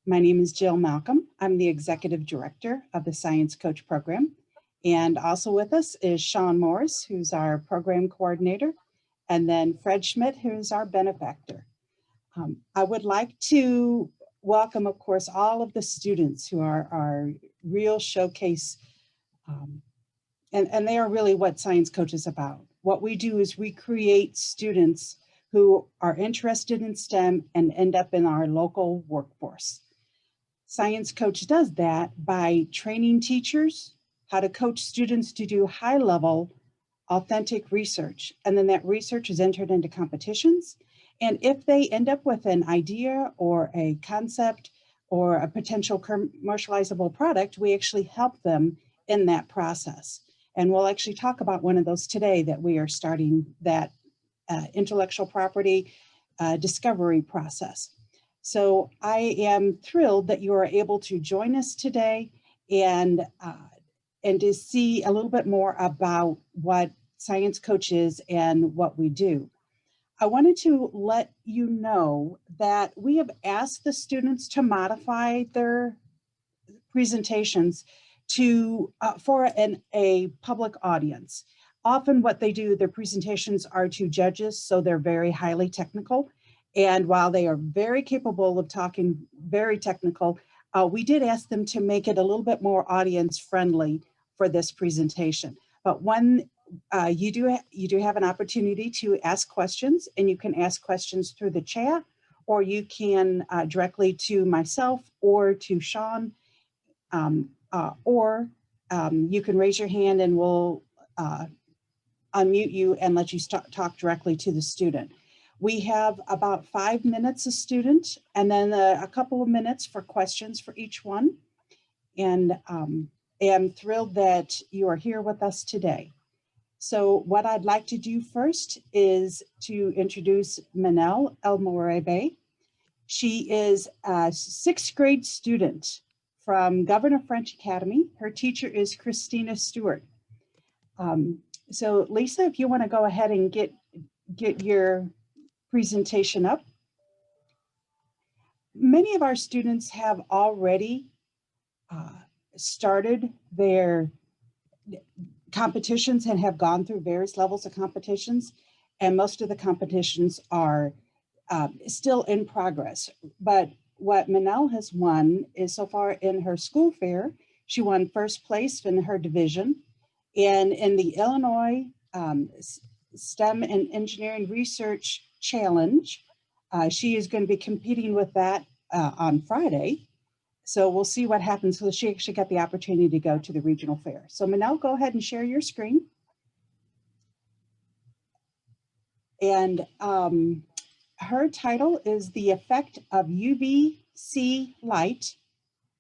My name is Jill Malcolm. I'm the Executive Director of the Science Coach Program. And also with us is Sean Morris, who's our Program Coordinator, and then Fred Schmidt, who's our Benefactor. I would like to welcome, of course, all of the students who are our real showcase, and they are really what Science Coach is about. What we do is we create students who are interested in STEM and end up in our local workforce. Science Coach does that by training teachers how to coach students to do high-level, authentic research. And then that research is entered into competitions. And if they end up with an idea or a concept or a potential commercializable product, we actually help them in that process. And we'll actually talk about one of those today that we are starting that intellectual property discovery process. So I am thrilled that you are able to join us today and to see a little bit more about what Science Coach is and what we do. I wanted to let you know that we have asked the students to modify their presentations to for a public audience. Often what they do, their presentations are to judges, so they're very highly technical. And while they are very capable of talking very technical, we did ask them to make it a little bit more audience friendly for this presentation. But when you do have an opportunity to ask questions, and you can ask questions through the chat, or you can directly to myself or to Sean, or you can raise your hand and we'll unmute you and let you talk directly to the student. We have about 5 minutes a student, and then a couple of minutes for questions for each one. And I'm thrilled that you are here with us today. So what I'd like to do first is to introduce Menel El Moribei. She is a 6th grade student from Governor French Academy. Her teacher is Christina Stewart. So Lisa, if you want to go ahead and get your presentation up. Many of our students have already started their competitions and have gone through various levels of competitions, and most of the competitions are still in progress. But what Menel has won is, so far in her school fair, she won 1st place in her division. And in the Illinois STEM and Engineering Research Challenge, she is going to be competing with that on Friday. So we'll see what happens. So she actually got the opportunity to go to the regional fair. So Menel, go ahead and share your screen. And her title is The Effect of UVC Light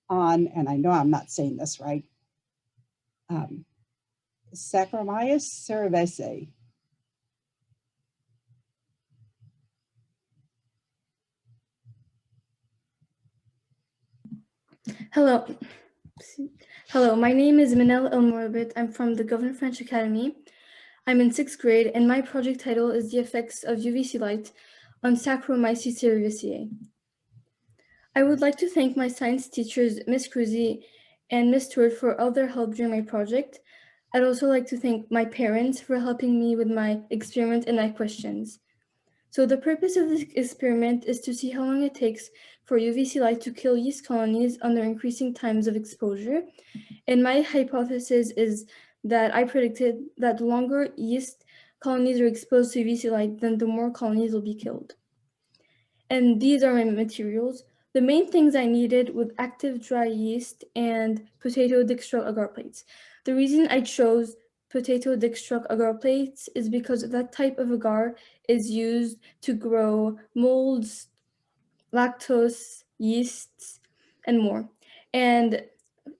on, and I know I'm not saying this right, Saccharomyces cerevisiae. Hello, my name is Menel El Moribei. I'm from the Governor French Academy. I'm in 6th grade, and my project title is The Effects of UVC Light on Saccharomyces cerevisiae. I would like to thank my science teachers, Miss Cruzy and Miss Stewart, for all their help during my project. I'd also like to thank my parents for helping me with my experiment and my questions. So the purpose of this experiment is to see how long it takes for UVC light to kill yeast colonies under increasing times of exposure. And my hypothesis is that I predicted that the longer yeast colonies are exposed to UVC light, then the more colonies will be killed. And these are my materials. The main things I needed were active dry yeast and potato dextrose agar plates. The reason I chose potato dextrose agar plates is because that type of agar is used to grow molds, lactose, yeasts, and more. And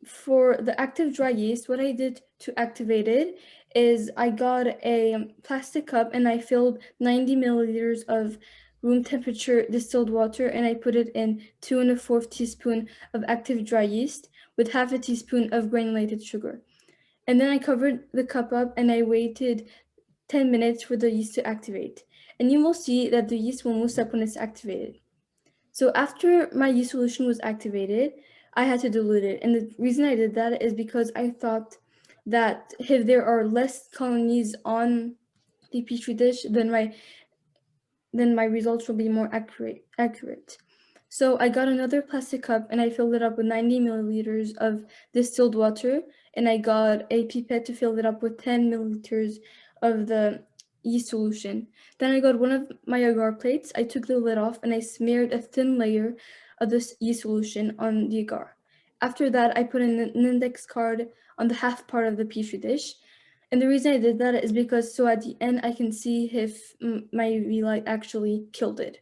for the active dry yeast, what I did to activate it is I got a plastic cup and I filled 90 milliliters of room temperature distilled water, and I put it in 2 1/4 teaspoon of active dry yeast with 1/2 teaspoon of granulated sugar. And then I covered the cup up and I waited 10 minutes for the yeast to activate. And you will see that the yeast will move up when it's activated. So after my yeast solution was activated, I had to dilute it. And the reason I did that is because I thought that if there are less colonies on the Petri dish, then my results will be more accurate. So I got another plastic cup and I filled it up with 90 milliliters of distilled water, and I got a pipette to fill it up with 10 milliliters of the yeast solution. Then I got one of my agar plates, I took the lid off, and I smeared a thin layer of this yeast solution on the agar. After that, I put an index card on the half part of the Petri dish. And the reason I did that is because so at the end I can see if my UV light actually killed it.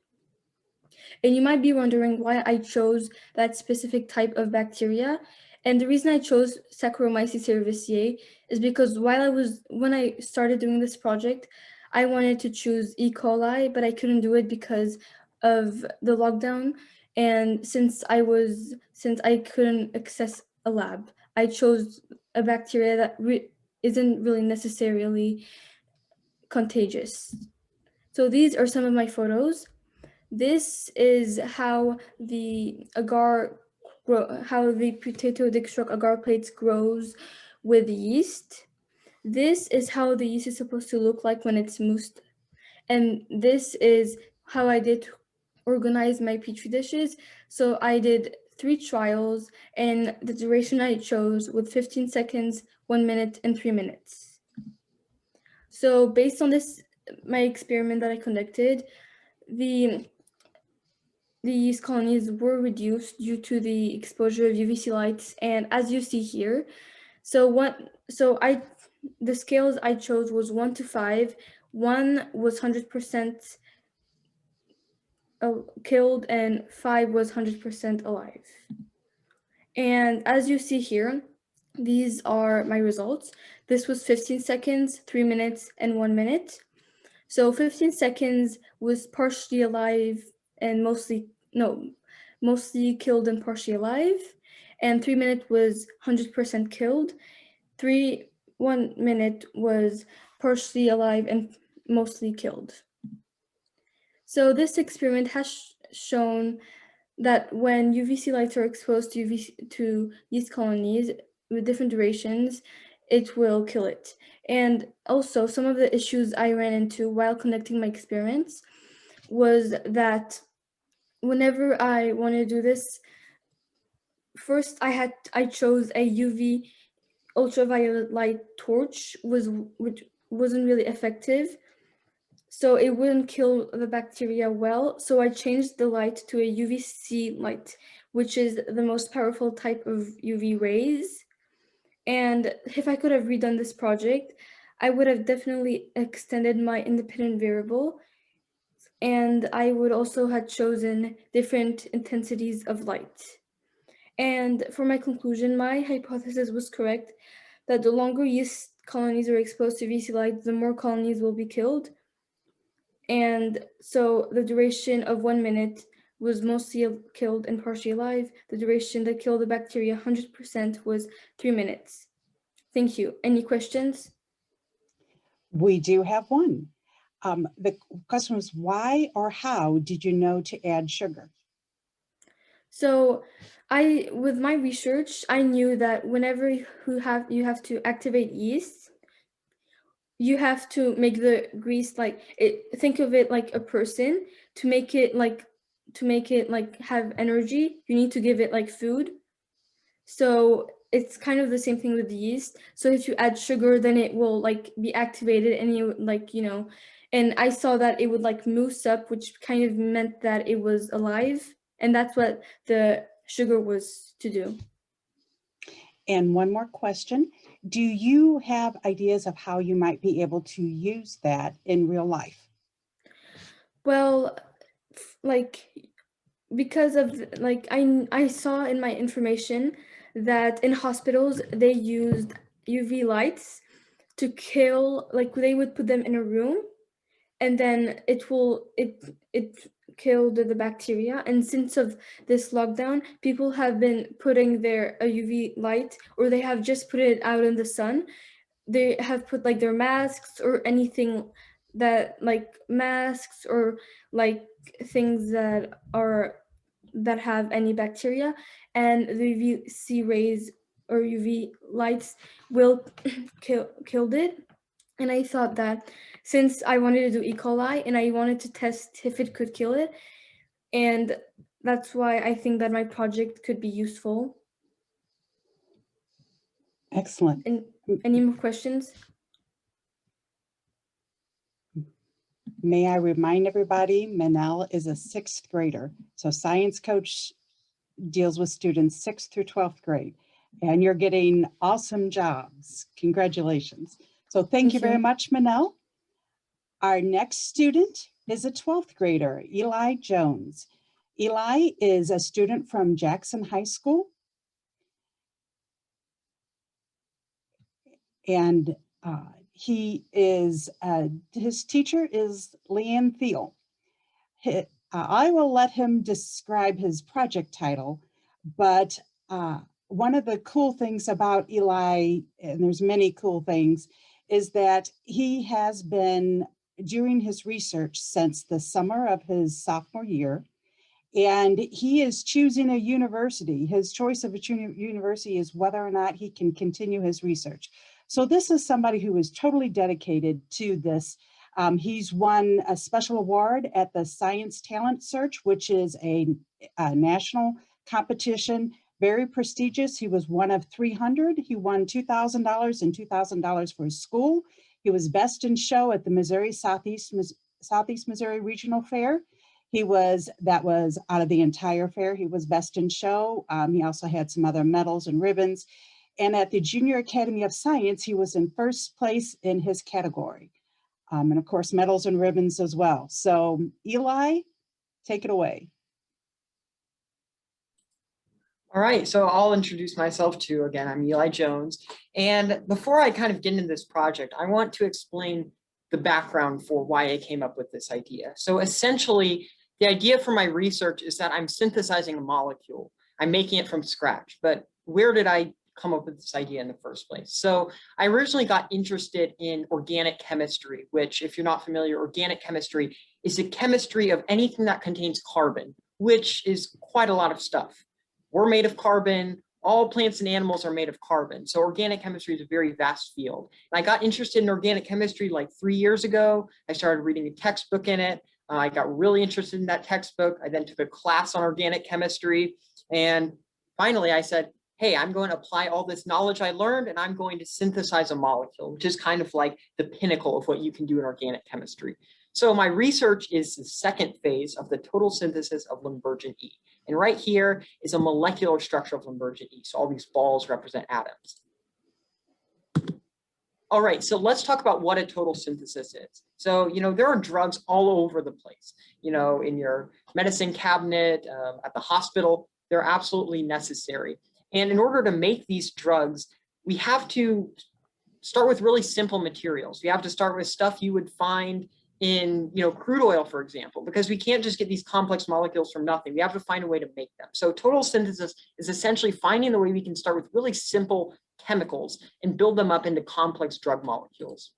And you might be wondering why I chose that specific type of bacteria. And the reason I chose Saccharomyces cerevisiae is because when I started doing this project, I wanted to choose E. coli, but I couldn't do it because of the lockdown. And since I couldn't access a lab, I chose a bacteria that isn't really necessarily contagious. So these are some of my photos. This is how the potato dextrose agar plates grows with yeast. This is how the yeast is supposed to look like when it's moused. And this is how I did organize my petri dishes. So I did 3 trials, and the duration I chose was 15 seconds, 1 minute, and 3 minutes. So based on my experiment that I conducted, the yeast colonies were reduced due to the exposure of UVC lights, and as you see here, the scales I chose was 1 to 5. 1 was 100% killed, and 5 was 100% alive. And as you see here, these are my results. This was 15 seconds, 3 minutes, and 1 minute. So 15 seconds was partially alive and mostly killed and partially alive. And 3 minutes was 100% killed. 1 minute was partially alive and mostly killed. So this experiment has shown that when UVC lights are exposed to yeast colonies with different durations, it will kill it. And also, some of the issues I ran into while conducting my experiments was that whenever I wanted to do this, first I chose a UV ultraviolet light torch, which wasn't really effective, so it wouldn't kill the bacteria well. So I changed the light to a UVC light, which is the most powerful type of UV rays. And if I could have redone this project, I would have definitely extended my independent variable, and I would also have chosen different intensities of light. And for my conclusion, my hypothesis was correct, that the longer yeast colonies are exposed to UVC light, the more colonies will be killed. And so the duration of 1 minute was mostly killed and partially alive. The duration that killed the bacteria 100% was 3 minutes. Thank you. Any questions? We do have one. The question was, why or how did you know to add sugar? So with my research, I knew that whenever you have to activate yeast, you have to make the grease think of it like a person. To make it have energy, you need to give it like food. So it's kind of the same thing with the yeast. So if you add sugar, then it will be activated, and you and I saw that it would mousse up, which kind of meant that it was alive, and that's what the sugar was to do. And one more question. Do you have ideas of how you might be able to use that in real life? Well, because of I saw in my information that in hospitals they used UV lights to kill, they would put them in a room, and then it killed the bacteria. And since of this lockdown, people have been putting their UV light, or they have just put it out in the sun. They have put their masks or anything that masks or things that are that have any bacteria, and the UVC rays or UV lights will kill it. And I thought that since I wanted to do E. coli and I wanted to test if it could kill it, and that's why I think that my project could be useful. Excellent. And any more questions? May I remind everybody, Menel is a 6th grader. So Science Coach deals with students 6th through 12th grade. And you're getting awesome jobs. Congratulations. So thank you very much, Menel. Our next student is a 12th grader, Eli Jones. Eli is a student from Jackson High School. And his teacher is Leanne Thiel. I will let him describe his project title, but one of the cool things about Eli, and there's many cool things, is that he has been doing his research since the summer of his sophomore year, and he is choosing a university. His choice of a university is whether or not he can continue his research. So this is somebody who is totally dedicated to this. He's won a special award at the Science Talent Search, which is a national competition, very prestigious. He was one of 300. He won $2,000 and $2,000 for his school. He was best in show at the Missouri Southeast Missouri Regional Fair. That was out of the entire fair. He was best in show. He also had some other medals and ribbons. And at the Junior Academy of Science, he was in first place in his category. And of course, medals and ribbons as well. So Eli, take it away. All right, so I'll introduce myself too. Again, I'm Eli Jones. And before I kind of get into this project, I want to explain the background for why I came up with this idea. So essentially, the idea for my research is that I'm synthesizing a molecule. I'm making it from scratch. But where did I come up with this idea in the first place? So I originally got interested in organic chemistry, which, if you're not familiar, organic chemistry is the chemistry of anything that contains carbon, which is quite a lot of stuff. We're made of carbon. All plants and animals are made of carbon. So organic chemistry is a very vast field. And I got interested in organic chemistry like 3 years ago. I started reading a textbook in it. I got really interested in that textbook. I then took a class on organic chemistry. And finally, I said, hey, I'm going to apply all this knowledge I learned, and I'm going to synthesize a molecule, which is kind of like the pinnacle of what you can do in organic chemistry. So my research is the second phase of the total synthesis of Limburgen E. And right here is a molecular structure of Limburgen E. So all these balls represent atoms. All right, so let's talk about what a total synthesis is. So, there are drugs all over the place, in your medicine cabinet, at the hospital. They're absolutely necessary. And in order to make these drugs, we have to start with really simple materials. We have to start with stuff you would find in crude oil, for example, because we can't just get these complex molecules from nothing. We have to find a way to make them. So total synthesis is essentially finding the way we can start with really simple chemicals and build them up into complex drug molecules.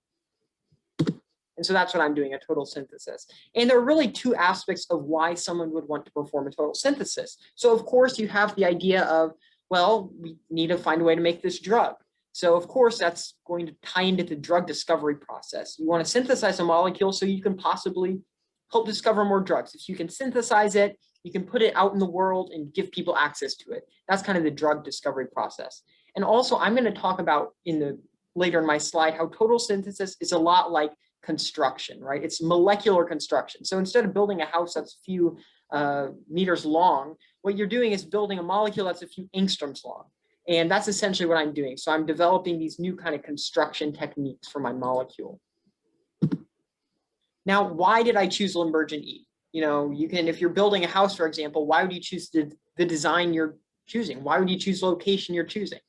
And so that's what I'm doing, a total synthesis. And there are really two aspects of why someone would want to perform a total synthesis. So of course you have the idea of, well, we need to find a way to make this drug. So of course, that's going to tie into the drug discovery process. You want to synthesize a molecule so you can possibly help discover more drugs. If you can synthesize it, you can put it out in the world and give people access to it. That's kind of the drug discovery process. And also, I'm going to talk about later in my slide how total synthesis is a lot like construction, right? It's molecular construction. So instead of building a house that's a few meters long, what you're doing is building a molecule that's a few angstroms long. And that's essentially what I'm doing. So I'm developing these new kind of construction techniques for my molecule. Now, why did I choose Limburgen E? If you're building a house, for example, why would you choose the design you're choosing? Why would you choose the location you're choosing?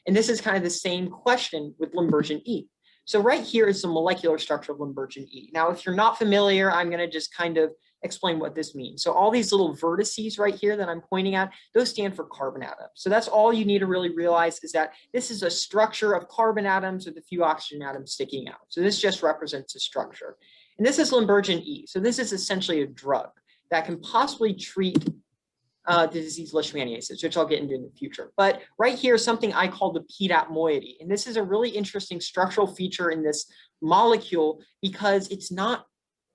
And this is kind of the same question with Limburgen E. So right here is the molecular structure of Limburgen E. Now, if you're not familiar, I'm going to just kind of explain what this means. So all these little vertices right here that I'm pointing at, those stand for carbon atoms. So that's all you need to really realize, is that this is a structure of carbon atoms with a few oxygen atoms sticking out. So this just represents a structure. And this is Limburgen E. So this is essentially a drug that can possibly treat the disease leishmaniasis, which I'll get into in the future. But right here is something I call the PDAP moiety. And this is a really interesting structural feature in this molecule because it's not,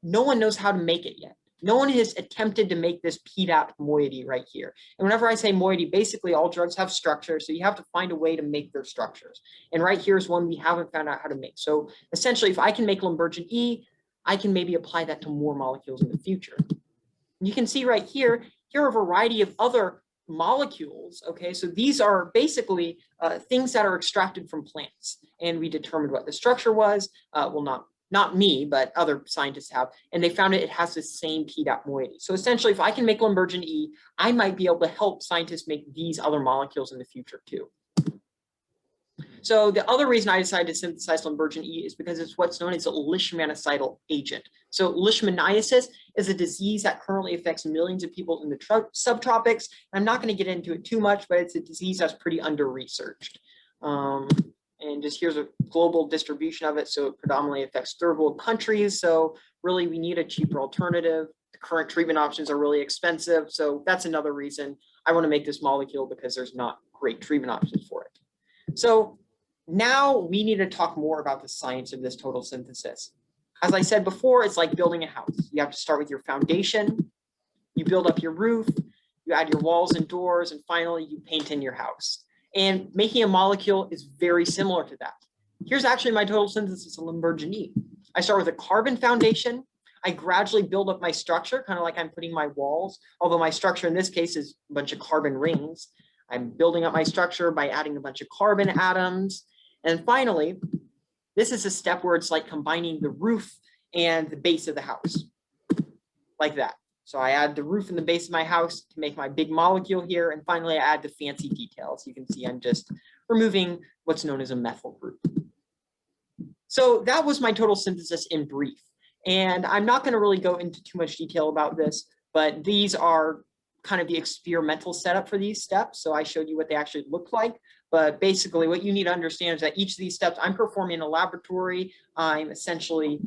no one knows how to make it yet. No one has attempted to make this PDAP moiety right here. And whenever I say moiety, basically all drugs have structure, so you have to find a way to make their structures. And right here is one we haven't found out how to make. So essentially, if I can make Limburgen E, I can maybe apply that to more molecules in the future. You can see right here, here are a variety of other molecules, okay? So these are basically things that are extracted from plants. And we determined what the structure was. Well, not me, but other scientists have, and they found it has the same PDAP moiety. So essentially, if I can make Limburgen E, I might be able to help scientists make these other molecules in the future too. So the other reason I decided to synthesize Limburgen E is because it's what's known as a leishmanicidal agent. So leishmaniasis is a disease that currently affects millions of people in the subtropics. I'm not going to get into it too much, but it's a disease that's pretty under-researched. And just here's a global distribution of it. So it predominantly affects third world countries. So really we need a cheaper alternative. The current treatment options are really expensive. So that's another reason I want to make this molecule, because there's not great treatment options for it. So now we need to talk more about the science of this total synthesis. As I said before, it's like building a house. You have to start with your foundation. You build up your roof. You add your walls and doors. And finally, you paint in your house. And making a molecule is very similar to that. Here's actually my total synthesis of Limburgen E. I start with a carbon foundation. I gradually build up my structure, kind of like I'm putting my walls, although my structure in this case is a bunch of carbon rings. I'm building up my structure by adding a bunch of carbon atoms. And finally, this is a step where it's like combining the roof and the base of the house, like that. So I add the roof and the base of my house to make my big molecule here. And finally, I add the fancy details. You can see I'm just removing what's known as a methyl group. So that was my total synthesis in brief. And I'm not going to really go into too much detail about this, but these are kind of the experimental setup for these steps. So I showed you what they actually look like. But basically, what you need to understand is that each of these steps I'm performing in a laboratory. I'm essentially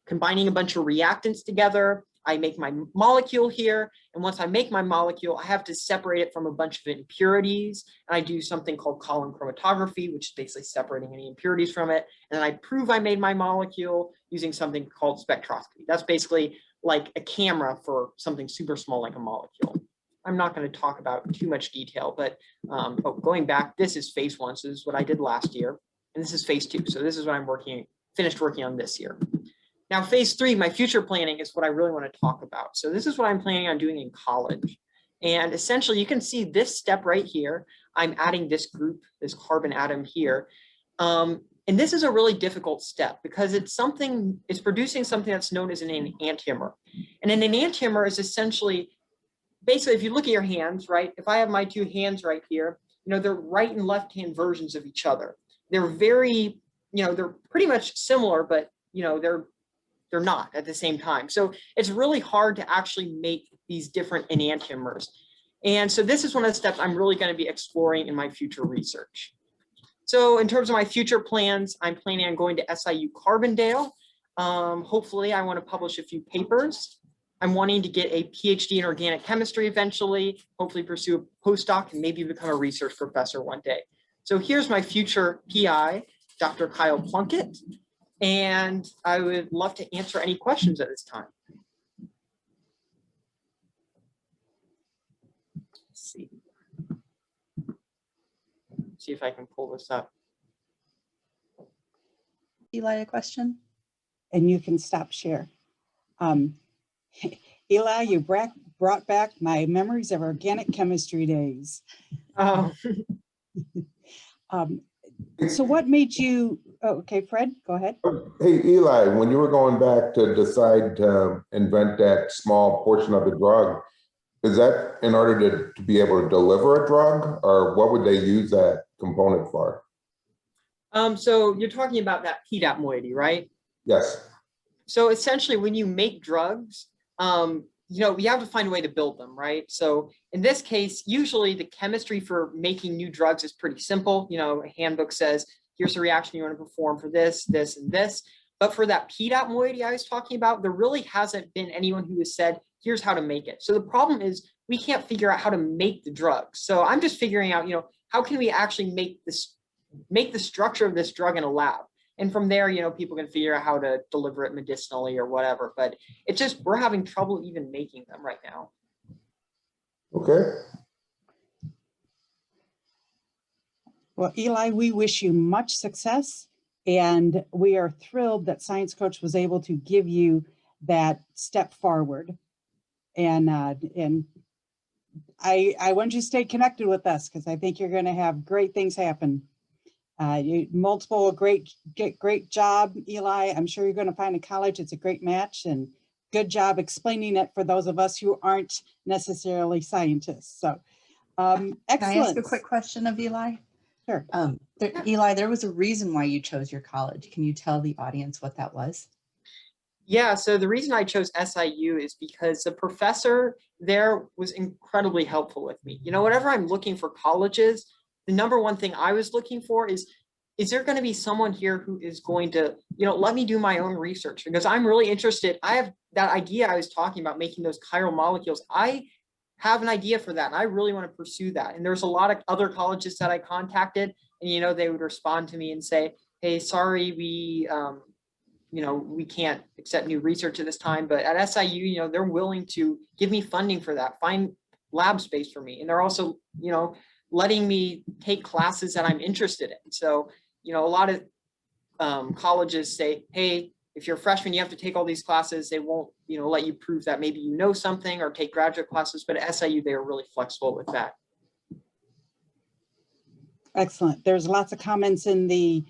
combining a bunch of reactants together. I make my molecule here, and once I make my molecule, I have to separate it from a bunch of impurities, and I do something called column chromatography, which is basically separating any impurities from it, and then I prove I made my molecule using something called spectroscopy. That's basically like a camera for something super small like a molecule. I'm not going to talk about too much detail, but going back, this is phase 1, so this is what I did last year, and this is phase 2, so this is what I'm finished working on this year. Now, phase 3, my future planning, is what I really want to talk about. So this is what I'm planning on doing in college. And essentially, you can see this step right here. I'm adding this group, this carbon atom here. And this is a really difficult step because it's producing something that's known as an enantiomer. And an enantiomer is essentially, basically, if you look at your hands, right? If I have my two hands right here, they're right and left-hand versions of each other. They're very, they're pretty much similar, but, they're not at the same time. So it's really hard to actually make these different enantiomers. And so this is one of the steps I'm really going to be exploring in my future research. So in terms of my future plans, I'm planning on going to SIU Carbondale. Hopefully I want to publish a few papers. I'm wanting to get a PhD in organic chemistry eventually, hopefully pursue a postdoc and maybe become a research professor one day. So here's my future PI, Dr. Kyle Plunkett. And I would love to answer any questions at this time. Let's see if I can pull this up. Eli, a question? And you can stop share. Eli, you brought back my memories of organic chemistry days. Oh. So what made you, okay, Fred, go ahead. Hey, Eli, when you were going back to decide to invent that small portion of the drug, is that in order to be able to deliver a drug, or what would they use that component for? So you're talking about that PDAP moiety, right? Yes. So essentially when you make drugs, you have to find a way to build them, right? So in this case, usually the chemistry for making new drugs is pretty simple. A handbook says, here's the reaction you want to perform for this, this, and this. But for that PDAP moiety I was talking about, there really hasn't been anyone who has said, here's how to make it. So the problem is we can't figure out how to make the drugs. So I'm just figuring out, how can we actually make the structure of this drug in a lab? And from there, people can figure out how to deliver it medicinally or whatever. But it's just, we're having trouble even making them right now. Okay. Well, Eli, we wish you much success, and we are thrilled that Science Coach was able to give you that step forward. And I want you to stay connected with us, because I think you're going to have great things happen. Great job, Eli. I'm sure you're going to find a college. It's a great match, and good job explaining it for those of us who aren't necessarily scientists. So, excellent. Can I ask a quick question of Eli? Sure. Eli, there was a reason why you chose your college. Can you tell the audience what that was? Yeah, so the reason I chose SIU is because the professor there was incredibly helpful with me. Whenever I'm looking for colleges, the number one thing I was looking for is there going to be someone here who is going to, let me do my own research? Because I'm really interested. I have that idea I was talking about, making those chiral molecules. I have an idea for that, and I really want to pursue that. And there's a lot of other colleges that I contacted, and they would respond to me and say, hey, sorry, we can't accept new research at this time. But at SIU, they're willing to give me funding for that, find lab space for me. And they're also, letting me take classes that I'm interested in. So, a lot of colleges say, hey, if you're a freshman, you have to take all these classes. They won't, let you prove that maybe you know something or take graduate classes. But at SIU, they are really flexible with that. Excellent. There's lots of comments in the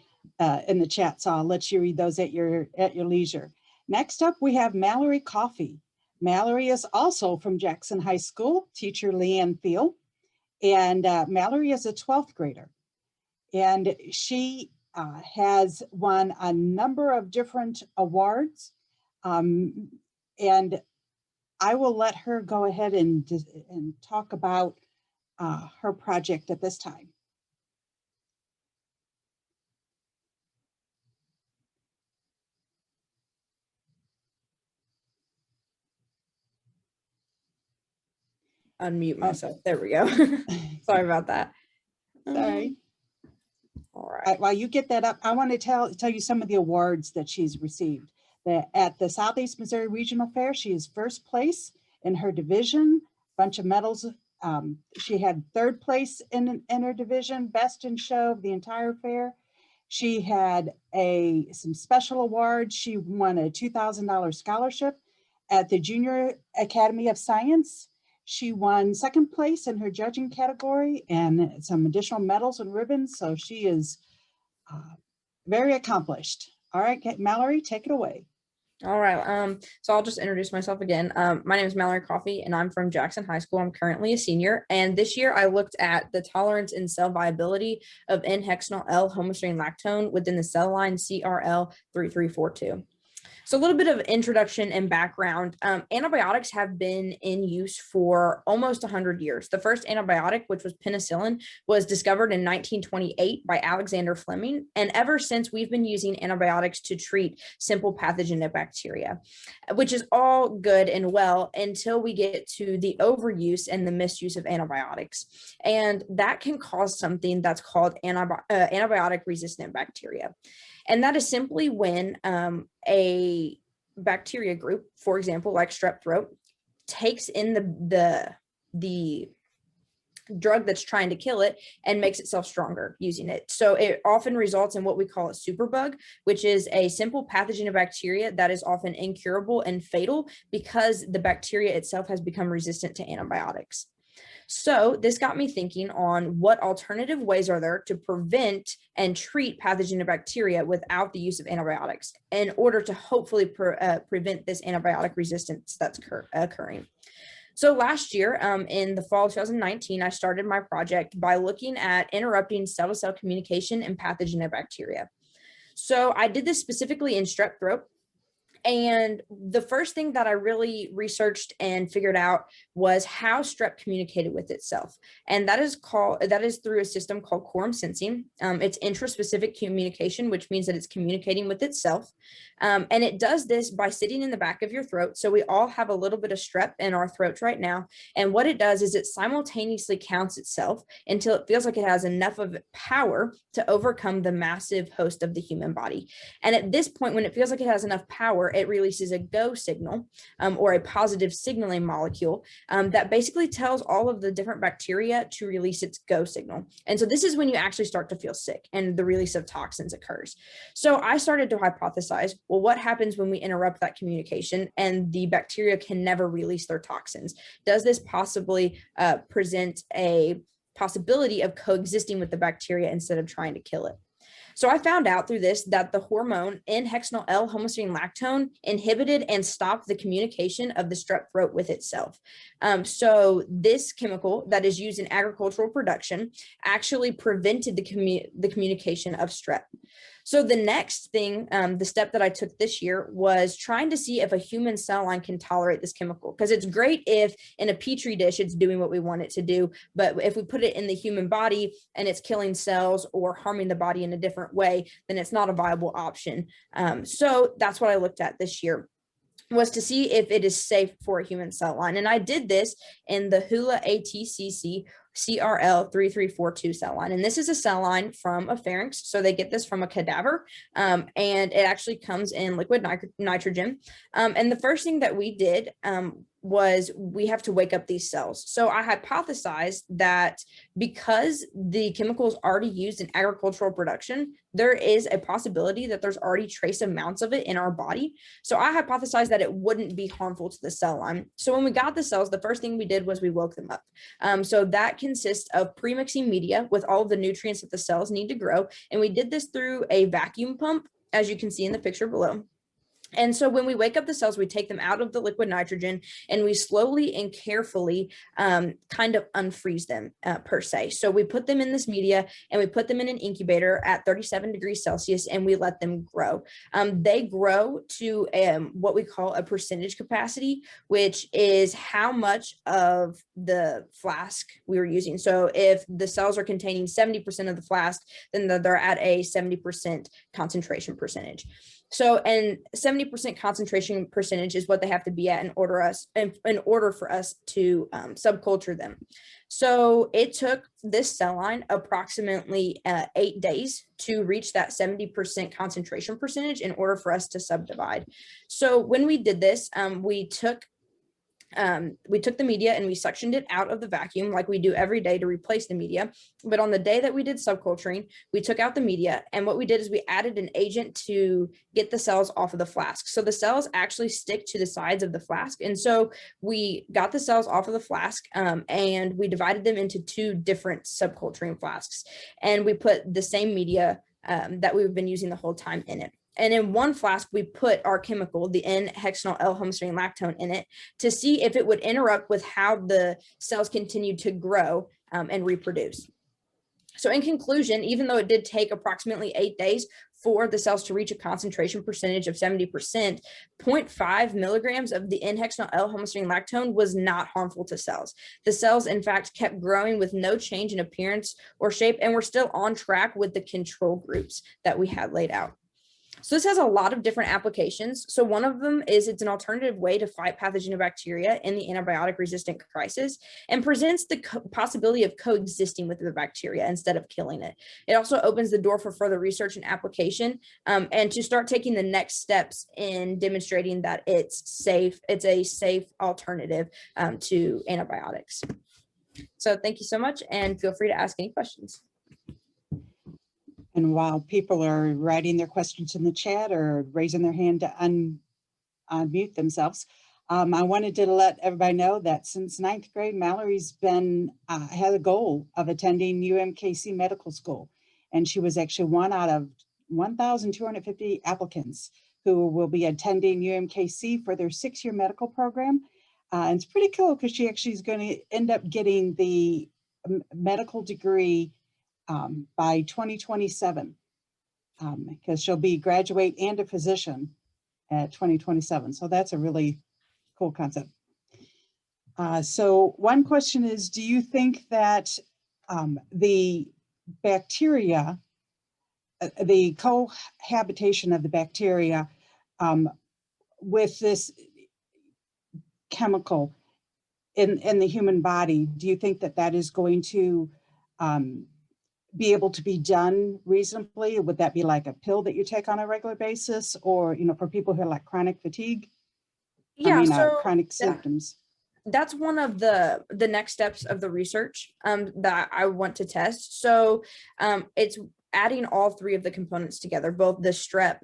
chat, so I'll let you read those at your leisure. Next up, we have Mallory Coffey. Mallory is also from Jackson High School, teacher Leanne Thiel, and Mallory is a 12th grader, and she has won a number of different awards, and I will let her go ahead and talk about her project at this time. Unmute myself. There we go. Sorry about that. Sorry. All right. While you get that up, I want to tell you some of the awards that she's received. At the Southeast Missouri Regional Fair, she is first place in her division, bunch of medals. She had third place in her division, best in show of the entire fair. She had some special awards. She won a $2,000 scholarship at the Junior Academy of Science. She won second place in her judging category and some additional medals and ribbons. So she is very accomplished. All right, Mallory, take it away. All right. So I'll just introduce myself again. My name is Mallory Coffey, and I'm from Jackson High School. I'm currently a senior. And this year I looked at the tolerance and cell viability of N-hexanyl L-homostrain lactone within the cell line CRL3342. So a little bit of introduction and background. Antibiotics have been in use for almost 100 years. The first antibiotic, which was penicillin, was discovered in 1928 by Alexander Fleming. And ever since, we've been using antibiotics to treat simple pathogenic bacteria, which is all good and well until we get to the overuse and the misuse of antibiotics. And that can cause something that's called antibiotic resistant bacteria. And that is simply when a bacteria group, for example, like strep throat, takes in the drug that's trying to kill it and makes itself stronger using it. So it often results in what we call a superbug, which is a simple pathogenic bacteria that is often incurable and fatal because the bacteria itself has become resistant to antibiotics. So this got me thinking on what alternative ways are there to prevent and treat pathogenic bacteria without the use of antibiotics in order to hopefully prevent this antibiotic resistance that's occurring. So last year, in the fall of 2019, I started my project by looking at interrupting cell-to-cell communication in pathogenic bacteria. So I did this specifically in strep throat. And the first thing that I really researched and figured out was how strep communicated with itself. And that is through a system called Quorum Sensing. It's intraspecific communication, which means that it's communicating with itself. And it does this by sitting in the back of your throat. So we all have a little bit of strep in our throats right now. And what it does is it simultaneously counts itself until it feels like it has enough of power to overcome the massive host of the human body. And at this point, when it feels like it has enough power, it releases a go signal or a positive signaling molecule that basically tells all of the different bacteria to release its go signal. And so this is when you actually start to feel sick and the release of toxins occurs. So I started to hypothesize, well, what happens when we interrupt that communication and the bacteria can never release their toxins? Does this possibly present a possibility of coexisting with the bacteria instead of trying to kill it? So I found out through this that the hormone N-hexanyl L-homoserine lactone inhibited and stopped the communication of the strep throat with itself. So this chemical that is used in agricultural production actually prevented the communication of strep. So the next thing, the step that I took this year was trying to see if a human cell line can tolerate this chemical, because it's great if in a petri dish it's doing what we want it to do, but if we put it in the human body and it's killing cells or harming the body in a different way, then it's not a viable option. So that's what I looked at this year, was to see if it is safe for a human cell line. And I did this in the Hula ATCC CRL 3342 cell line. And this is a cell line from a pharynx. So they get this from a cadaver, and it actually comes in liquid nitrogen. And the first thing that we did was we have to wake up these cells. So I hypothesized that because the chemical is already used in agricultural production, there is a possibility that there's already trace amounts of it in our body. So I hypothesized that it wouldn't be harmful to the cell line. So when we got the cells, the first thing we did was we woke them up. So that consists of premixing media with all of the nutrients that the cells need to grow. And we did this through a vacuum pump, as you can see in the picture below. And so when we wake up the cells, we take them out of the liquid nitrogen and we slowly and carefully kind of unfreeze them per se. So we put them in this media and we put them in an incubator at 37 degrees Celsius and we let them grow. They grow to what we call a percentage capacity, which is how much of the flask we were using. So if the cells are containing 70% of the flask, then they're at a 70% concentration percentage. So, and 70% concentration percentage is what they have to be at in order for us to subculture them. So it took this cell line approximately 8 days to reach that 70% concentration percentage in order for us to subdivide. So when we did this, we took the media and we suctioned it out of the vacuum like we do every day to replace the media. But on the day that we did subculturing, we took out the media. And what we did is we added an agent to get the cells off of the flask. So the cells actually stick to the sides of the flask. And so we got the cells off of the flask and we divided them into 2 different subculturing flasks. And we put the same media that we've been using the whole time in it. And in one flask, we put our chemical, the N-hexanyl L-homoserine lactone, in it to see if it would interrupt with how the cells continued to grow and reproduce. So in conclusion, even though it did take approximately 8 days for the cells to reach a concentration percentage of 70%, 0.5 milligrams of the N-hexanyl L-homoserine lactone was not harmful to cells. The cells, in fact, kept growing with no change in appearance or shape, and we're still on track with the control groups that we had laid out. So this has a lot of different applications. So one of them is it's an alternative way to fight pathogenic bacteria in the antibiotic resistant crisis and presents the possibility of coexisting with the bacteria instead of killing it. It also opens the door for further research and application and to start taking the next steps in demonstrating that it's safe. It's a safe alternative to antibiotics. So thank you so much and feel free to ask any questions. And while people are writing their questions in the chat or raising their hand to unmute themselves, I wanted to let everybody know that since 9th grade, Mallory's been had a goal of attending UMKC Medical School. And she was actually one out of 1,250 applicants who will be attending UMKC for their 6-year medical program. And it's pretty cool because she actually is going to end up getting the medical degree by 2027, because she'll be graduate and a physician. at 2027. So that's a really cool concept. So one question is, do you think that the bacteria, the cohabitation of the bacteria with this chemical in the human body, do you think that that is going to be able to be done reasonably? Would that be like a pill that you take on a regular basis, or, you know, for people who are like chronic fatigue? Yeah, so chronic symptoms. That's one of the next steps of the research that I want to test. So it's adding all three of the components together, both the strep,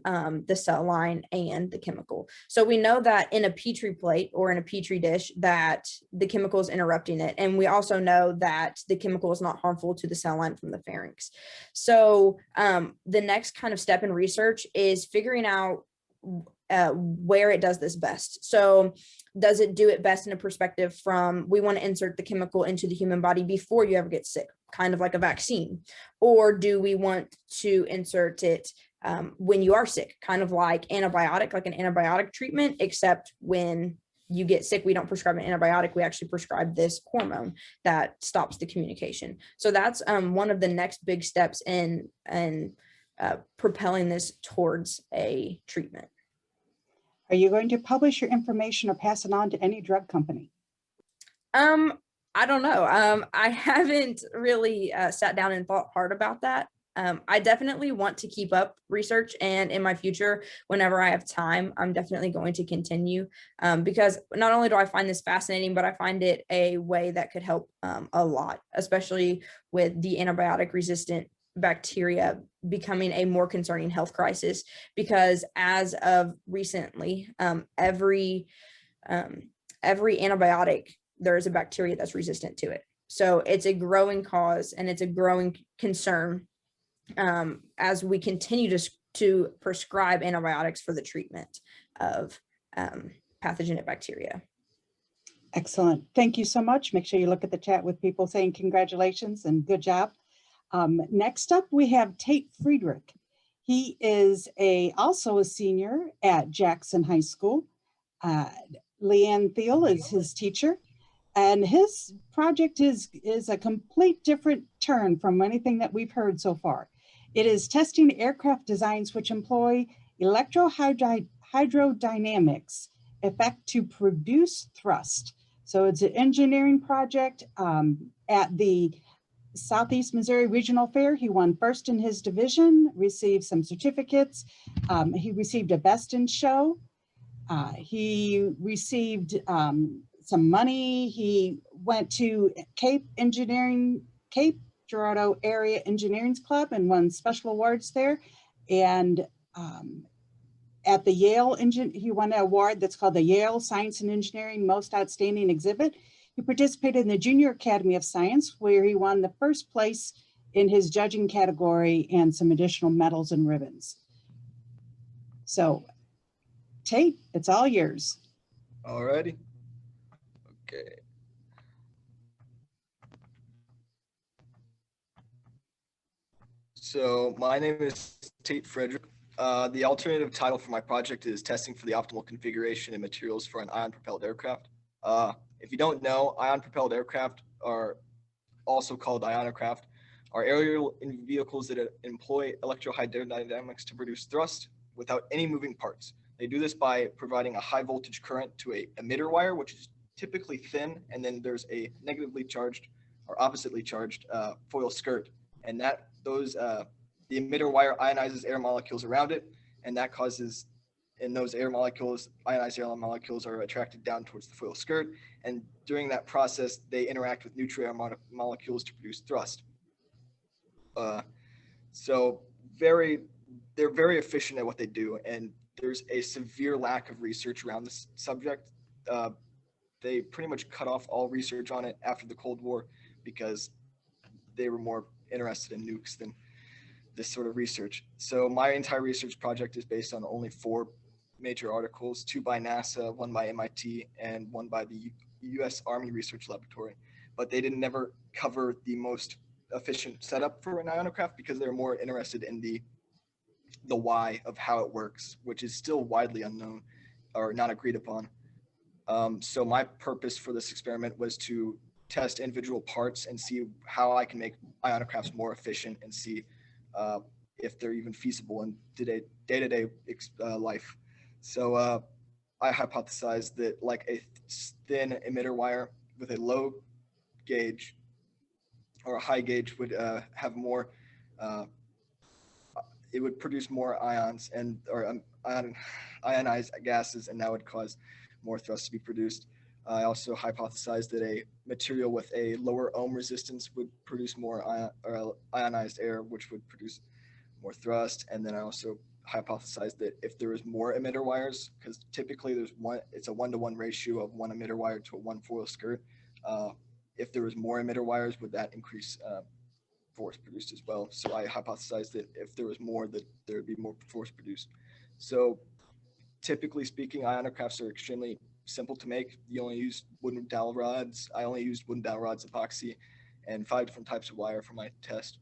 the cell line, and the chemical. So we know that in a Petri plate or in a Petri dish that the chemical is interrupting it. And we also know that the chemical is not harmful to the cell line from the pharynx. So the next kind of step in research is figuring out where it does this best. So does it do it best in a perspective from, we want to insert the chemical into the human body before you ever get sick, kind of like a vaccine? Or do we want to insert it when you are sick, kind of like an antibiotic treatment, except when you get sick, we don't prescribe an antibiotic, we actually prescribe this hormone that stops the communication. So that's one of the next big steps in propelling this towards a treatment. Are you going to publish your information or pass it on to any drug company? I don't know. I haven't really sat down and thought hard about that. I definitely want to keep up research, and in my future, whenever I have time, I'm definitely going to continue because not only do I find this fascinating, but I find it a way that could help a lot, especially with the antibiotic resistant bacteria becoming a more concerning health crisis, because as of recently, every antibiotic, there is a bacteria that's resistant to it. So it's a growing cause and it's a growing concern as we continue to prescribe antibiotics for the treatment of pathogenic bacteria. Excellent. Thank you so much. Make sure you look at the chat with people saying congratulations and good job. Next up, we have Tate Friedrich. He is also a senior at Jackson High School. Leanne Thiel is his teacher, and his project is a complete different turn from anything that we've heard so far. It is testing aircraft designs which employ electrohydrodynamics effect to produce thrust. So it's an engineering project at the Southeast Missouri Regional Fair. He won first in his division, received some certificates. He received a Best in Show. He received some money. He went to Cape Girardeau Area Engineering Club and won special awards there. And at the Yale, he won an award that's called the Yale Science and Engineering Most Outstanding Exhibit. He participated in the Junior Academy of Science, where he won the first place in his judging category and some additional medals and ribbons. So, Tate, it's all yours. All righty. Okay. So my name is Tate Friedrich. The alternative title for my project is Testing for the Optimal Configuration and Materials for an Ion-Propelled Aircraft. If you don't know, ion-propelled aircraft, are also called ionocraft, are aerial vehicles that employ electrohydrodynamics to produce thrust without any moving parts. They do this by providing a high voltage current to a emitter wire, which is typically thin, and then there's a negatively charged or oppositely charged foil skirt, and the emitter wire ionizes air molecules around it, and that causes, and those ionized air molecules are attracted down towards the foil skirt, and during that process, they interact with neutral air molecules to produce thrust. So they're very efficient at what they do, and there's a severe lack of research around this subject. They pretty much cut off all research on it after the Cold War because they were more interested in nukes than this sort of research. So my entire research project is based on only 4 major articles, 2 by NASA, 1 by MIT, and 1 by the US Army Research Laboratory. But they didn't never cover the most efficient setup for an ionocraft because they're more interested in the the why of how it works, which is still widely unknown or not agreed upon. So my purpose for this experiment was to test individual parts and see how I can make ionocrafts more efficient and see if they're even feasible in day-to-day life. So I hypothesized that like a thin emitter wire with a low gauge or a high gauge would have more, it would produce more ions and or ionized gases, and that would cause more thrust to be produced. I also hypothesized that a material with a lower ohm resistance would produce more ionized air, which would produce more thrust. And then I also hypothesized that if there was more emitter wires, because typically it's a 1-to-1 ratio of one emitter wire to a one foil skirt. If there was more emitter wires, would that increase force produced as well? So I hypothesized that if there was more, that there would be more force produced. So typically speaking, ionocrafts are extremely simple to make. You only use wooden dowel rods. I only used wooden dowel rods, epoxy, and 5 different types of wire for my test.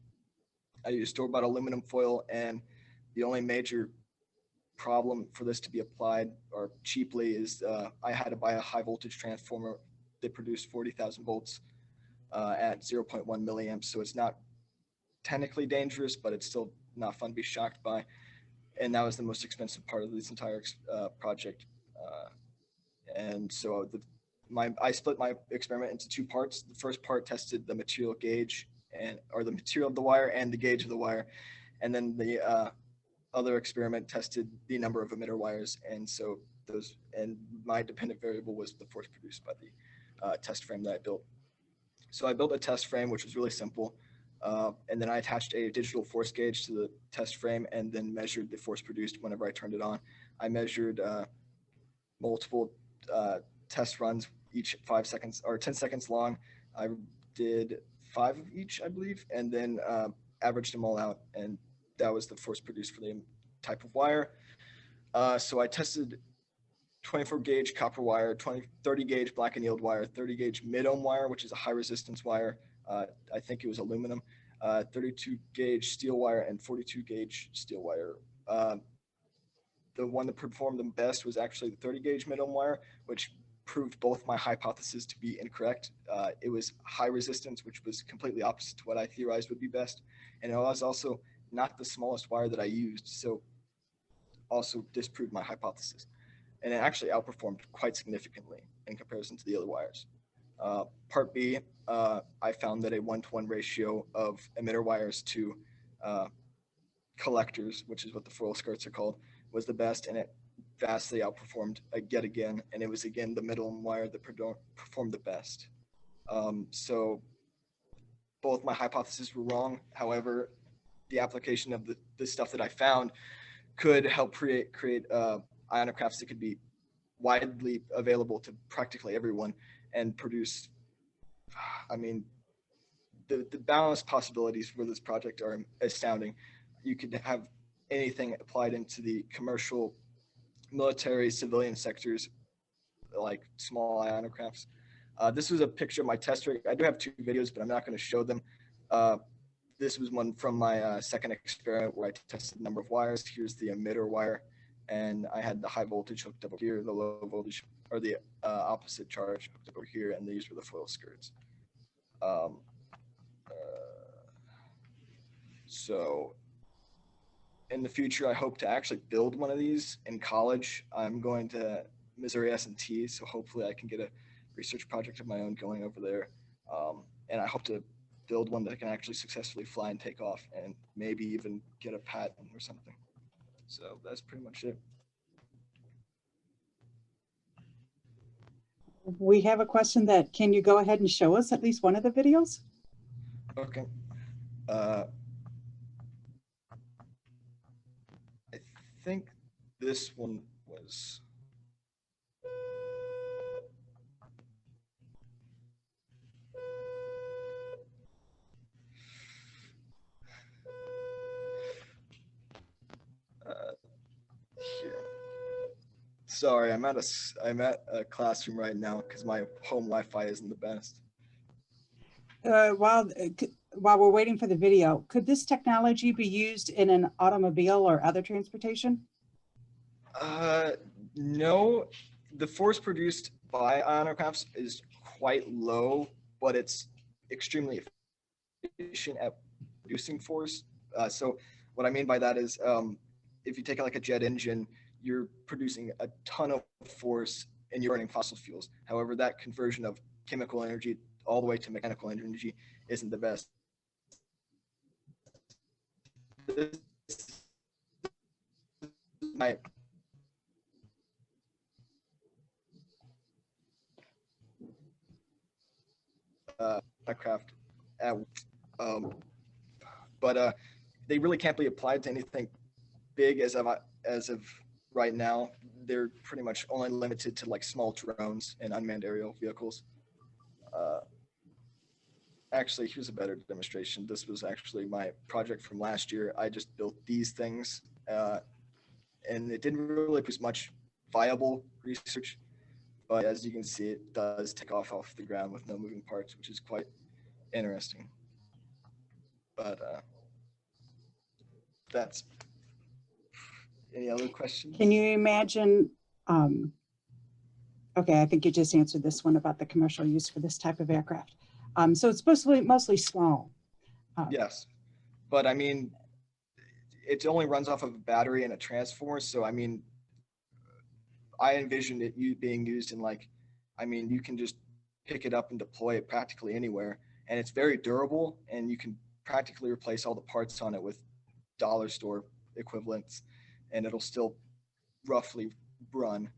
I used store-bought aluminum foil, and the only major problem for this to be applied or cheaply is I had to buy a high voltage transformer that produced 40,000 volts at 0.1 milliamps. So it's not technically dangerous, but it's still not fun to be shocked by. And that was the most expensive part of this entire project. And so I split my experiment into 2 parts. The first part tested the material gauge or the material of the wire and the gauge of the wire. And then the other experiment tested the number of emitter wires. And so my dependent variable was the force produced by the test frame that I built. So I built a test frame, which was really simple. And then I attached a digital force gauge to the test frame and then measured the force produced whenever I turned it on. I measured multiple test runs, each 5 seconds or 10 seconds long. I did 5 of each, I believe, and then averaged them all out. And that was the force produced for the type of wire. So I tested 24 gauge copper wire, 30 gauge black annealed wire, 30 gauge mid-ohm wire, which is a high resistance wire. I think it was aluminum, 32 gauge steel wire, and 42 gauge steel wire. The one that performed the best was actually the 30 gauge mid-ohm wire, which proved both my hypotheses to be incorrect. It was high resistance, which was completely opposite to what I theorized would be best. And it was also not the smallest wire that I used, so also disproved my hypothesis. And it actually outperformed quite significantly in comparison to the other wires. Part B, I found that a 1-to-1 ratio of emitter wires to collectors, which is what the foil skirts are called, was the best, and it vastly outperformed yet again. And it was again the middle wire that performed the best. So both my hypotheses were wrong. However, the application of the stuff that I found could help create ionocrafts that could be widely available to practically everyone and produce, I mean, the boundless possibilities for this project are astounding. You could have anything applied into the commercial, military, civilian sectors, like small ionocrafts. This was a picture of my test rig. I do have 2 videos, but I'm not going to show them. This was one from my second experiment where I tested the number of wires. Here's the emitter wire, and I had the high voltage hooked up over here, the low voltage, or the opposite charge hooked up over here, and these were the foil skirts. So in the future, I hope to actually build one of these in college. I'm going to Missouri S&T, so hopefully I can get a research project of my own going over there. And I hope to build one that can actually successfully fly and take off and maybe even get a patent or something. So that's pretty much it. We have a question that, can you go ahead and show us at least one of the videos? Okay. I think this one was. Here. Sorry, I'm at a classroom right now because my home Wi-Fi isn't the best. while we're waiting for the video, could this technology be used in an automobile or other transportation? No, the force produced by ion aircrafts is quite low, but it's extremely efficient at producing force. So what I mean by that is if you take like a jet engine, you're producing a ton of force and you're burning fossil fuels. However, that conversion of chemical energy all the way to mechanical energy isn't the best. My aircraft but they really can't be applied to anything big as of right now. They're pretty much only limited to like small drones and unmanned aerial vehicles. Actually, here's a better demonstration. This was actually my project from last year. I just built these things and it didn't really produce much viable research, but as you can see, it does take off the ground with no moving parts, which is quite interesting. But that's, any other questions? Can you imagine, okay, I think you just answered this one about the commercial use for this type of aircraft. So it's mostly small. Yes, but I mean, it only runs off of a battery and a transformer. So I mean, I envisioned it being used in like, I mean, you can just pick it up and deploy it practically anywhere. And it's very durable and you can practically replace all the parts on it with dollar store equivalents and it'll still roughly run.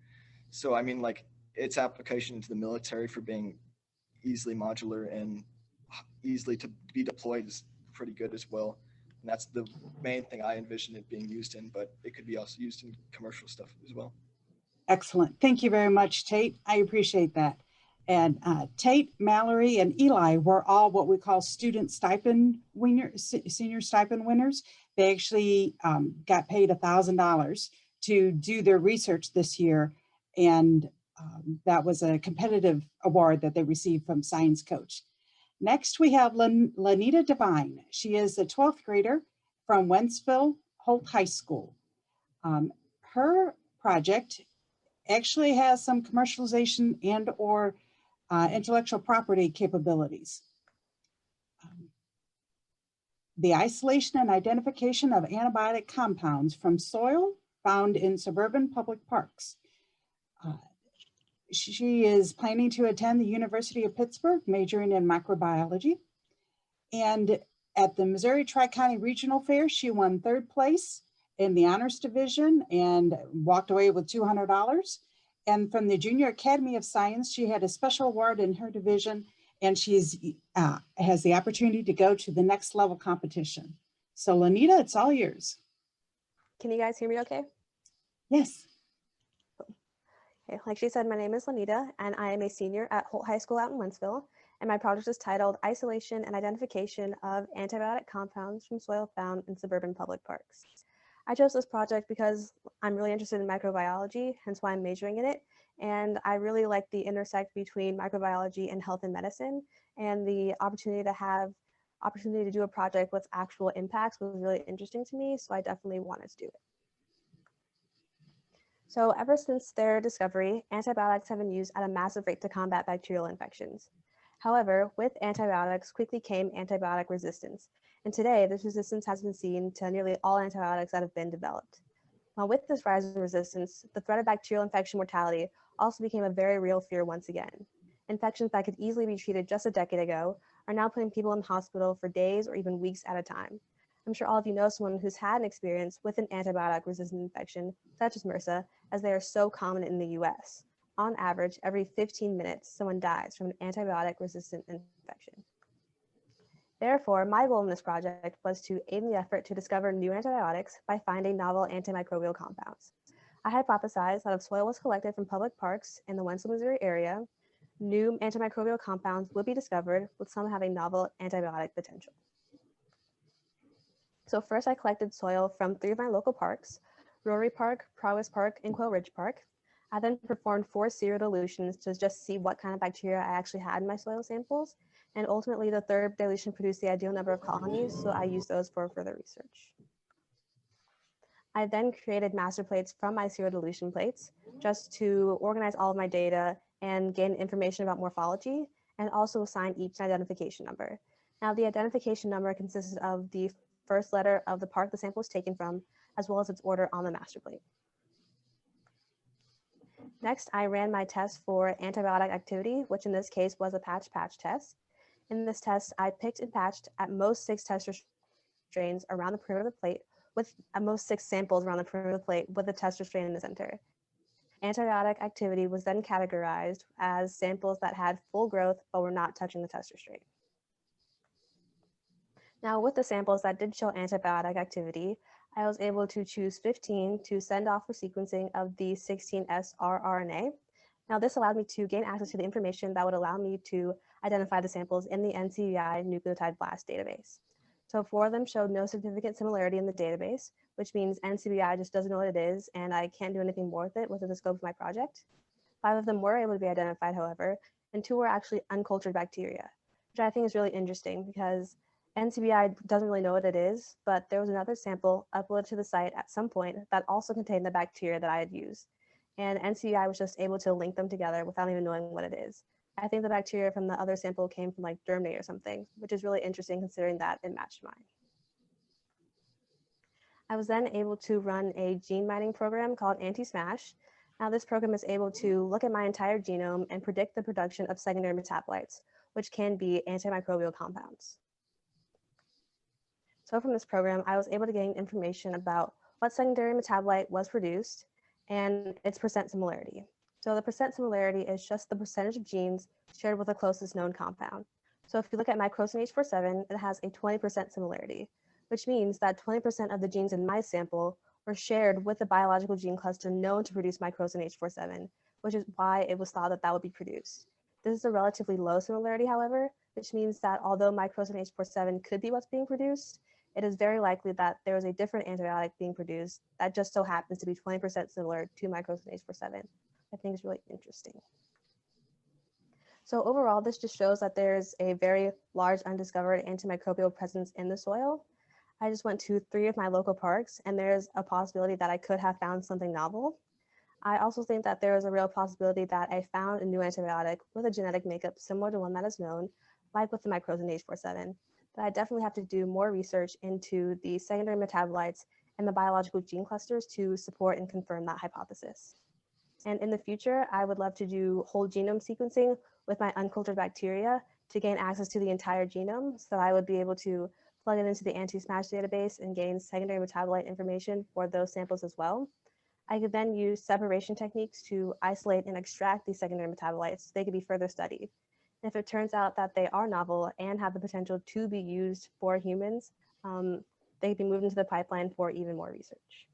So I mean, like its application into the military for being easily modular and easily to be deployed is pretty good as well. And that's the main thing I envision it being used in, but it could be also used in commercial stuff as well. Excellent. Thank you very much, Tate. I appreciate that. And Tate, Mallory, and Eli were all what we call student stipend winners, senior stipend winners. They actually got paid $1,000 to do their research this year. And that was a competitive award that they received from Science Coach. Next, we have Lanita Devine. She is a 12th grader from Wentzville Holt High School. Her project actually has some commercialization and or intellectual property capabilities. The isolation and identification of antibiotic compounds from soil found in suburban public parks. She is planning to attend the University of Pittsburgh, majoring in microbiology. And at the Missouri Tri-County Regional Fair, she won 3rd place in the honors division and walked away with $200. And from the Junior Academy of Science, she had a special award in her division, and she's has the opportunity to go to the next level competition. So Lanita, it's all yours. Can you guys hear me okay? Yes. Okay, like she said, my name is Lanita, and I am a senior at Holt High School out in Wentzville, and my project is titled Isolation and Identification of Antibiotic Compounds from Soil Found in Suburban Public Parks. I chose this project because I'm really interested in microbiology, hence why I'm majoring in it, and I really like the intersect between microbiology and health and medicine, and the opportunity to do a project with actual impacts was really interesting to me, so I definitely wanted to do it. So ever since their discovery, antibiotics have been used at a massive rate to combat bacterial infections. However, with antibiotics quickly came antibiotic resistance. And today, this resistance has been seen to nearly all antibiotics that have been developed. Now, with this rise in resistance, the threat of bacterial infection mortality also became a very real fear once again. Infections that could easily be treated just a decade ago are now putting people in hospital for days or even weeks at a time. I'm sure all of you know someone who's had an experience with an antibiotic-resistant infection, such as MRSA, as they are so common in the US. On average, every 15 minutes, someone dies from an antibiotic-resistant infection. Therefore, my goal in this project was to aid in the effort to discover new antibiotics by finding novel antimicrobial compounds. I hypothesized that if soil was collected from public parks in the Wentzville, Missouri area, new antimicrobial compounds would be discovered, with some having novel antibiotic potential. So first I collected soil from 3 of my local parks, Rotary Park, Prowess Park, and Quail Ridge Park. I then performed 4 serial dilutions to just see what kind of bacteria I actually had in my soil samples. And ultimately, the third dilution produced the ideal number of colonies, so I used those for further research. I then created master plates from my zero dilution plates just to organize all of my data and gain information about morphology, and also assign each an identification number. Now, the identification number consists of the first letter of the part the sample is taken from, as well as its order on the master plate. Next, I ran my test for antibiotic activity, which in this case was a patch test. In this test, I picked and patched at most 6 tester strains around the perimeter of the plate, with at most 6 samples around the perimeter of the plate with the tester strain in the center. Antibiotic activity was then categorized as samples that had full growth but were not touching the tester strain. Now, with the samples that did show antibiotic activity, I was able to choose 15 to send off for sequencing of the 16S rRNA. Now, this allowed me to gain access to the information that would allow me to identify the samples in the NCBI nucleotide blast database. So 4 of them showed no significant similarity in the database, which means NCBI just doesn't know what it is, and I can't do anything more with it within the scope of my project. 5 of them were able to be identified, however, and 2 were actually uncultured bacteria, which I think is really interesting because NCBI doesn't really know what it is, but there was another sample uploaded to the site at some point that also contained the bacteria that I had used. And NCBI was just able to link them together without even knowing what it is. I think the bacteria from the other sample came from like Germany or something, which is really interesting considering that it matched mine. I was then able to run a gene mining program called Anti-Smash. Now this program is able to look at my entire genome and predict the production of secondary metabolites, which can be antimicrobial compounds. So from this program, I was able to gain information about what secondary metabolite was produced and its percent similarity. So the percent similarity is just the percentage of genes shared with the closest known compound. So if you look at mycosin H47, it has a 20% similarity, which means that 20% of the genes in my sample were shared with the biological gene cluster known to produce mycosin H47, which is why it was thought that that would be produced. This is a relatively low similarity, however, which means that although mycosin H47 could be what's being produced, it is very likely that there is a different antibiotic being produced that just so happens to be 20% similar to mycosin H47. I think is really interesting. So overall, this just shows that there's a very large undiscovered antimicrobial presence in the soil. I just went to 3 of my local parks, and there's a possibility that I could have found something novel. I also think that there is a real possibility that I found a new antibiotic with a genetic makeup similar to one that is known, like with the mycosin H47. But I definitely have to do more research into the secondary metabolites and the biological gene clusters to support and confirm that hypothesis. And in the future, I would love to do whole genome sequencing with my uncultured bacteria to gain access to the entire genome, so I would be able to plug it into the Anti-Smash database and gain secondary metabolite information for those samples as well. I could then use separation techniques to isolate and extract these secondary metabolites so they could be further studied. And if it turns out that they are novel and have the potential to be used for humans, they could be moved into the pipeline for even more research.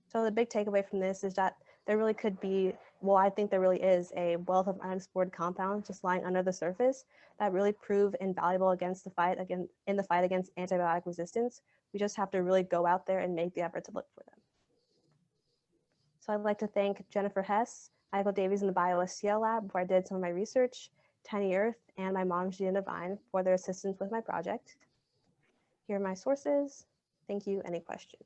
So the big takeaway from this is that there really could be, well, I think there really is a wealth of unexplored compounds just lying under the surface that really prove invaluable against the fight against antibiotic resistance. We just have to really go out there and make the effort to look for them. So I'd like to thank Jennifer Hess, Michael Davies in the BioSTL lab where I did some of my research, Tiny Earth, and my mom, Lanita Devine, for their assistance with my project. Here are my sources. Thank you. Any questions?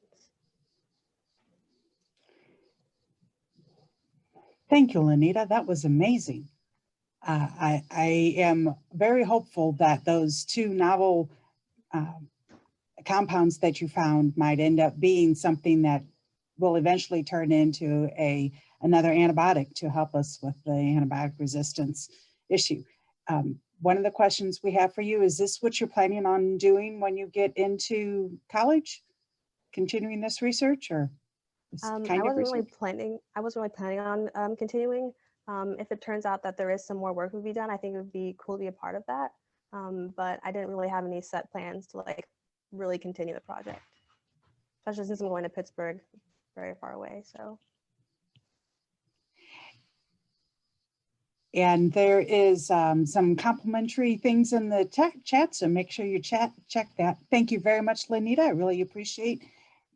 Thank you, Lanita. That was amazing. I am very hopeful that those 2 novel compounds that you found might end up being something that will eventually turn into another antibiotic to help us with the antibiotic resistance issue. One of the questions we have for you, is this what you're planning on doing when you get into college? Continuing this research, or I wasn't really planning on continuing. If it turns out that there is some more work to be done, I think it would be cool to be a part of that. But I didn't really have any set plans to like really continue the project, especially since I'm going to Pittsburgh, very far away. So. And there is some complimentary things in the chat, so make sure you check that. Thank you very much, Lanita. I really appreciate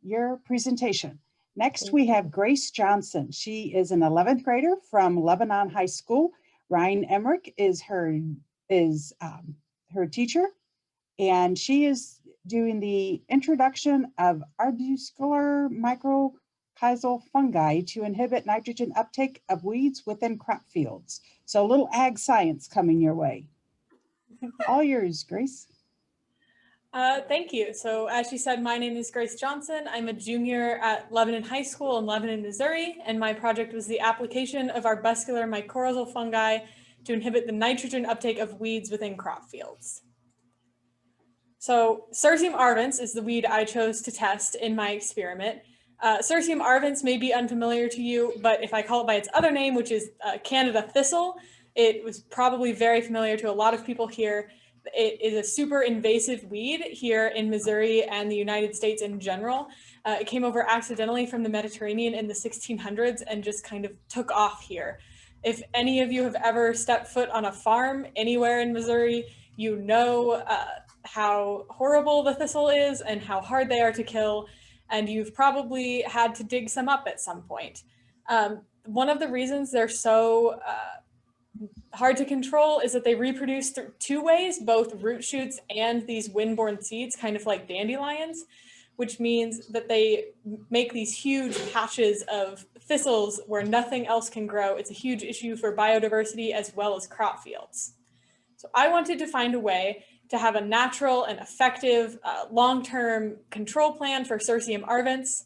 your presentation. Next, we have Grace Johnson. She is an 11th grader from Lebanon High School. Ryan Emmerich is her teacher, and she is doing the introduction of arbuscular mycorrhizal fungi to inhibit nitrogen uptake of weeds within crop fields. So a little ag science coming your way. All yours, Grace. Thank you. So as she said, my name is Grace Johnson. I'm a junior at Lebanon High School in Lebanon, Missouri, and my project was the application of arbuscular mycorrhizal fungi to inhibit the nitrogen uptake of weeds within crop fields. So Cirsium arvens is the weed I chose to test in my experiment. Cirsium arvens may be unfamiliar to you, but if I call it by its other name, which is Canada thistle, it was probably very familiar to a lot of people here. It is a super invasive weed here in Missouri and the United States in general. It came over accidentally from the Mediterranean in the 1600s and just kind of took off here. If any of you have ever stepped foot on a farm anywhere in Missouri, you know how horrible the thistle is and how hard they are to kill. And you've probably had to dig some up at some point. One of the reasons they're so hard to control is that they reproduce through two ways, both root shoots and these wind-borne seeds, kind of like dandelions, which means that they make these huge patches of thistles where nothing else can grow. It's a huge issue for biodiversity as well as crop fields. So I wanted to find a way to have a natural and effective long-term control plan for Cirsium arvens.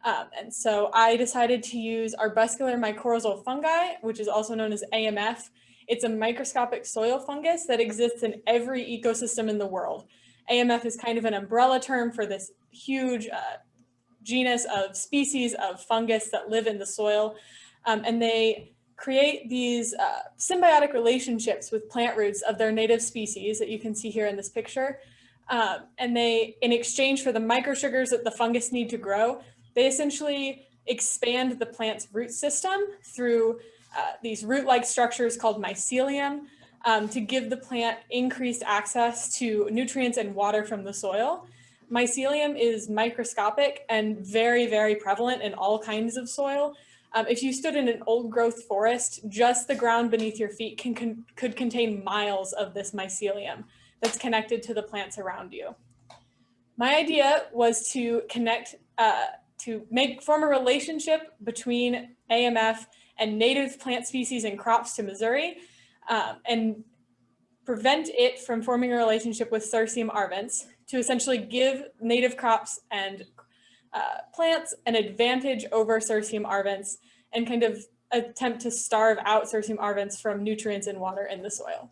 And so I decided to use arbuscular mycorrhizal fungi, which is also known as AMF. It's a microscopic soil fungus that exists in every ecosystem in the world. AMF is kind of an umbrella term for this huge genus of species of fungus that live in the soil. And they create these symbiotic relationships with plant roots of their native species that you can see here in this picture. And they, in exchange for the microsugars that the fungus need to grow, they essentially expand the plant's root system through these root-like structures called mycelium to give the plant increased access to nutrients and water from the soil. Mycelium is microscopic and very, very prevalent in all kinds of soil. If you stood in an old growth forest, just the ground beneath your feet could contain miles of this mycelium that's connected to the plants around you. My idea was to form a relationship between AMF and native plant species and crops to Missouri and prevent it from forming a relationship with Cirsium arvens to essentially give native crops and plants an advantage over Cirsium arvens and kind of attempt to starve out Cirsium arvens from nutrients and water in the soil.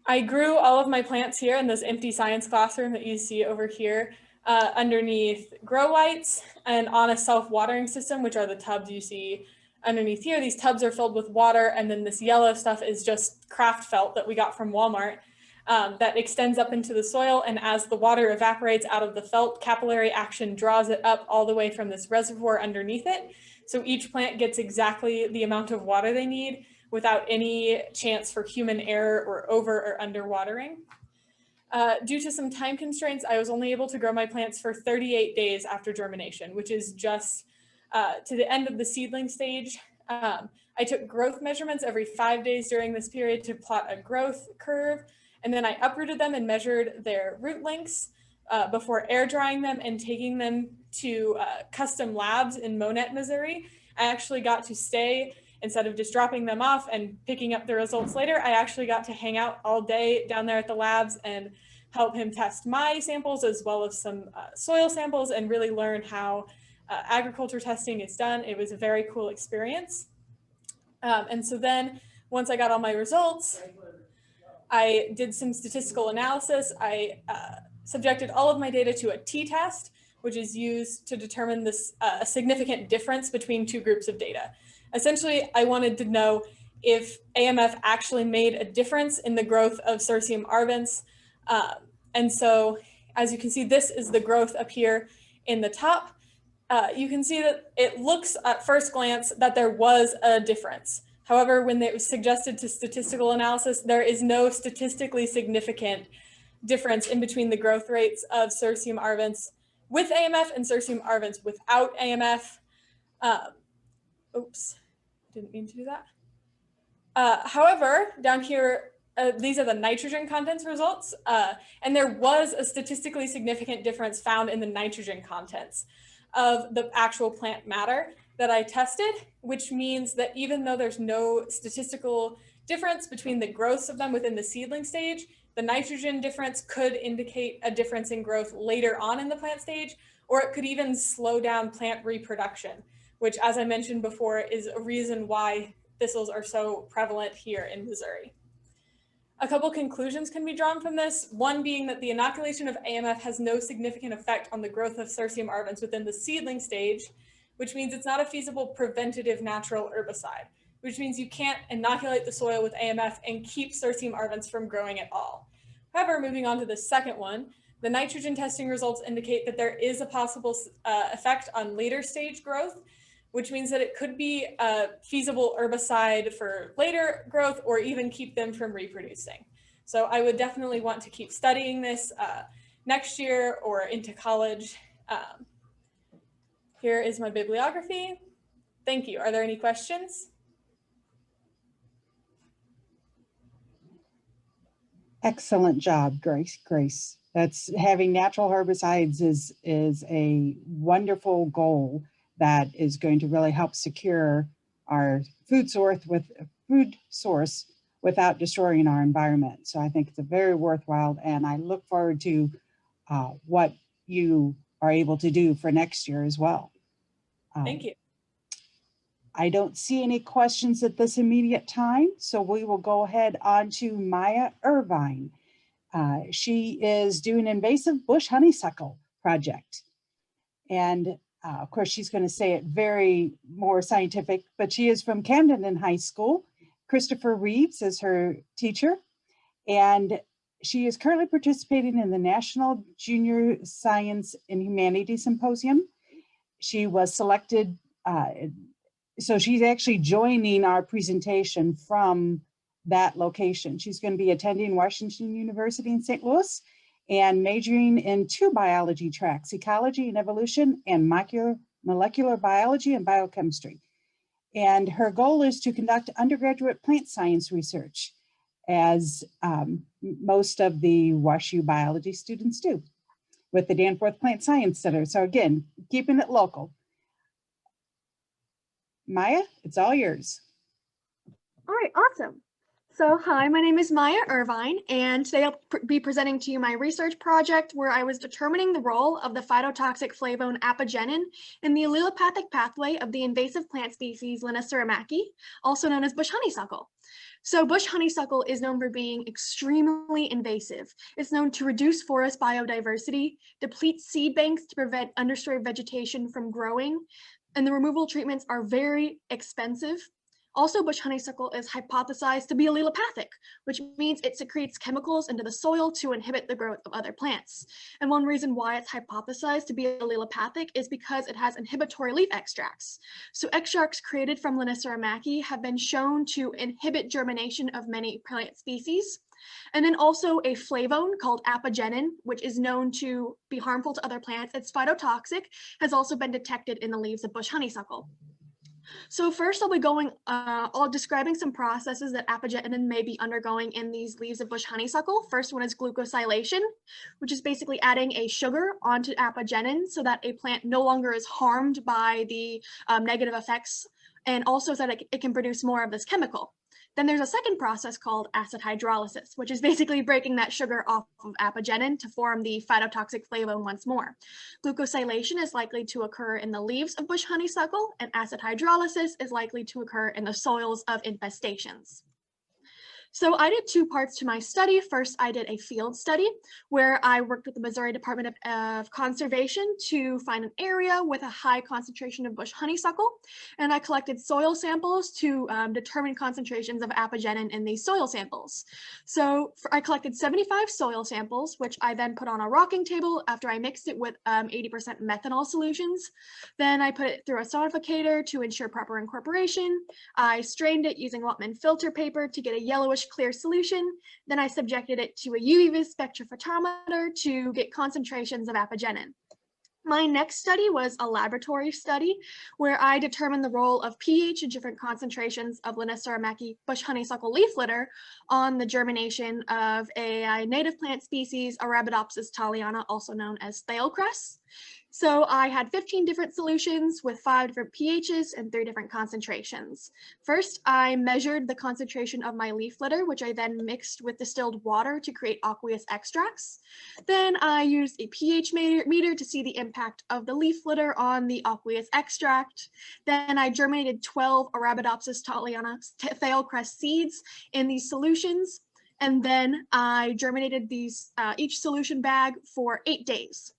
I grew all of my plants here in this empty science classroom that you see over here underneath grow lights and on a self-watering system, which are the tubs you see underneath here. These tubs are filled with water, and then this yellow stuff is just craft felt that we got from Walmart that extends up into the soil. And as the water evaporates out of the felt, capillary action draws it up all the way from this reservoir underneath it. So each plant gets exactly the amount of water they need without any chance for human error or over or under watering. Due to some time constraints, I was only able to grow my plants for 38 days after germination, which is just to the end of the seedling stage. I took growth measurements every 5 days during this period to plot a growth curve, and then I uprooted them and measured their root lengths before air drying them and taking them to custom labs in Monette, Missouri. I actually got to stay. Instead of just dropping them off and picking up the results later, I actually got to hang out all day down there at the labs and help him test my samples as well as some soil samples and really learn how agriculture testing is done. It was a very cool experience. And so then once I got all my results, I did some statistical analysis. I subjected all of my data to a t-test, which is used to determine this significant difference between two groups of data. Essentially, I wanted to know if AMF actually made a difference in the growth of Cirsium arvens. And so, as you can see, this is the growth up here in the top. You can see that it looks at first glance that there was a difference. However, when it was suggested to statistical analysis, there is no statistically significant difference in between the growth rates of Cirsium arvens with AMF and Cirsium arvens without AMF. Oops, didn't mean to do that. However, down here, these are the nitrogen contents results, and there was a statistically significant difference found in the nitrogen contents of the actual plant matter that I tested, which means that even though there's no statistical difference between the growths of them within the seedling stage, the nitrogen difference could indicate a difference in growth later on in the plant stage, or it could even slow down plant reproduction, which, as I mentioned before, is a reason why thistles are so prevalent here in Missouri. A couple conclusions can be drawn from this, one being that the inoculation of AMF has no significant effect on the growth of Cercium arvens within the seedling stage, which means it's not a feasible preventative natural herbicide, which means you can't inoculate the soil with AMF and keep Cercium arvens from growing at all. However, moving on to the second one, the nitrogen testing results indicate that there is a possible effect on later stage growth, which means that it could be a feasible herbicide for later growth or even keep them from reproducing. So I would definitely want to keep studying this next year or into college. Here is my bibliography. Thank you. Are there any questions? Excellent job, Grace. That's having natural herbicides is a wonderful goal that is going to really help secure our food source without destroying our environment. So I think it's a very worthwhile, and I look forward to what you are able to do for next year as well. Thank you. I don't see any questions at this immediate time, so we will go ahead on to Maya Irvine. She is doing an invasive bush honeysuckle project. And of course, she's going to say it very more scientific, but she is from Camden High School. Christopher Reeves is her teacher, and she is currently participating in the National Junior Science and Humanities Symposium. She was selected, so she's actually joining our presentation from that location. She's going to be attending Washington University in St. Louis and majoring in 2 biology tracks, ecology and evolution, and molecular biology and biochemistry. And her goal is to conduct undergraduate plant science research, as most of the WashU biology students do, with the Danforth Plant Science Center. So again, keeping it local. Maya, it's all yours. All right, awesome. So hi, my name is Maya Irvine, and today I'll be presenting to you my research project where I was determining the role of the phytotoxic flavone apigenin in the allelopathic pathway of the invasive plant species Lanita Devine, also known as bush honeysuckle. So bush honeysuckle is known for being extremely invasive. It's known to reduce forest biodiversity, deplete seed banks to prevent understory vegetation from growing, and the removal treatments are very expensive. Also, bush honeysuckle is hypothesized to be allelopathic, which means it secretes chemicals into the soil to inhibit the growth of other plants. And one reason why it's hypothesized to be allelopathic is because it has inhibitory leaf extracts. So extracts created from Lanita Devine have been shown to inhibit germination of many plant species. And then also a flavone called apigenin, which is known to be harmful to other plants. It's phytotoxic, has also been detected in the leaves of bush honeysuckle. So first I'll be describing some processes that apigenin may be undergoing in these leaves of bush honeysuckle. First one is glucosylation, which is basically adding a sugar onto apigenin so that a plant no longer is harmed by the negative effects, and also so that it can produce more of this chemical. Then there's a second process called acid hydrolysis, which is basically breaking that sugar off of apigenin to form the phytotoxic flavone once more. Glucosylation is likely to occur in the leaves of bush honeysuckle, and acid hydrolysis is likely to occur in the soils of infestations. So I did 2 parts to my study. First, I did a field study where I worked with the Missouri Department of Conservation to find an area with a high concentration of bush honeysuckle. And I collected soil samples to determine concentrations of apigenin in these soil samples. So I collected 75 soil samples, which I then put on a rocking table after I mixed it with 80% methanol solutions. Then I put it through a sonificator to ensure proper incorporation. I strained it using Whatman filter paper to get a yellowish clear solution. Then I subjected it to a UV spectrophotometer to get concentrations of apigenin. My next study was a laboratory study where I determined the role of pH in different concentrations of Lanita bush honeysuckle leaf litter on the germination of a native plant species, Arabidopsis thaliana, also known as thaleocress. So I had 15 different solutions with 5 different pHs and 3 different concentrations. First, I measured the concentration of my leaf litter, which I then mixed with distilled water to create aqueous extracts. Then I used a pH meter to see the impact of the leaf litter on the aqueous extract. Then I germinated 12 Arabidopsis thaliana thaleocress seeds in these solutions. And then I germinated these each solution bag for 8 days.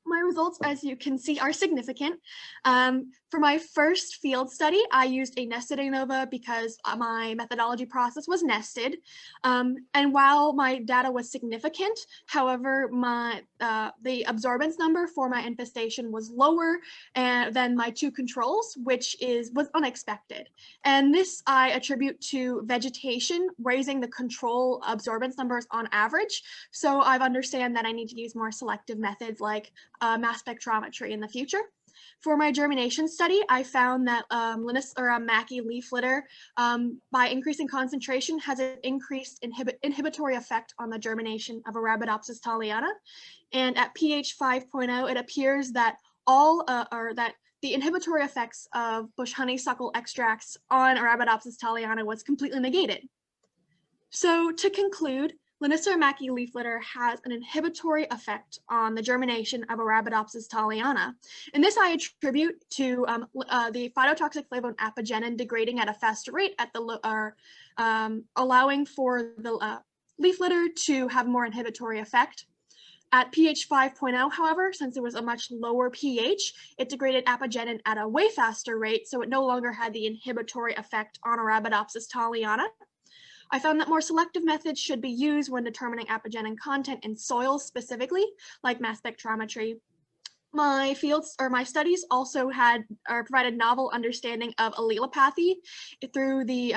My results, as you can see, are significant. For my first field study, I used a nested ANOVA because my methodology process was nested. And while my data was significant, however, the absorbance number for my infestation was lower than my 2 controls, which was unexpected. And this I attribute to vegetation raising the control absorbance numbers on average. So I've understand that I need to use more selective methods like mass spectrometry in the future. For my germination study, I found that Mackey leaf litter, by increasing concentration, has an increased inhibitory effect on the germination of Arabidopsis thaliana. And at pH 5.0, it appears that the inhibitory effects of bush honeysuckle extracts on Arabidopsis thaliana was completely negated. So to conclude, Mackey leaf litter has an inhibitory effect on the germination of Arabidopsis thaliana. And this I attribute to the phytotoxic flavone apigenin degrading at a faster rate at allowing for the leaf litter to have more inhibitory effect. At pH 5.0, however, since it was a much lower pH, it degraded apigenin at a way faster rate, so it no longer had the inhibitory effect on Arabidopsis thaliana. I found that more selective methods should be used when determining apigenin content in soils specifically, like mass spectrometry. My studies also provided novel understanding of allelopathy through the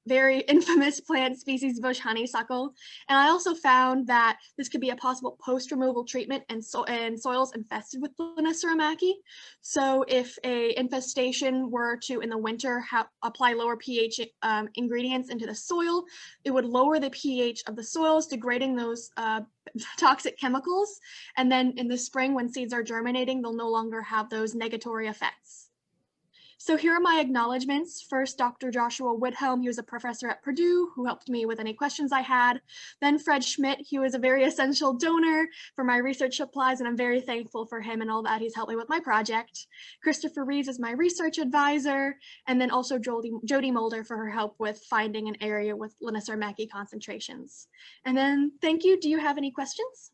very infamous plant species bush honeysuckle. And I also found that this could be a possible post-removal treatment in soils infested with Lanita Mackey. So if a infestation were to, in the winter, apply lower pH ingredients into the soil, it would lower the pH of the soils, degrading those toxic chemicals. And then in the spring, when seeds are germinating, they'll no longer have those negatory effects. So here are my acknowledgments. First, Dr. Joshua Whithelm, he was a professor at Purdue who helped me with any questions I had. Then Fred Schmidt, he was a very essential donor for my research supplies, and I'm very thankful for him and all that he's helped me with my project. Christopher Reeves is my research advisor, and then also Jody Mulder for her help with finding an area with Lanita Mackey concentrations. And then thank you. Do you have any questions?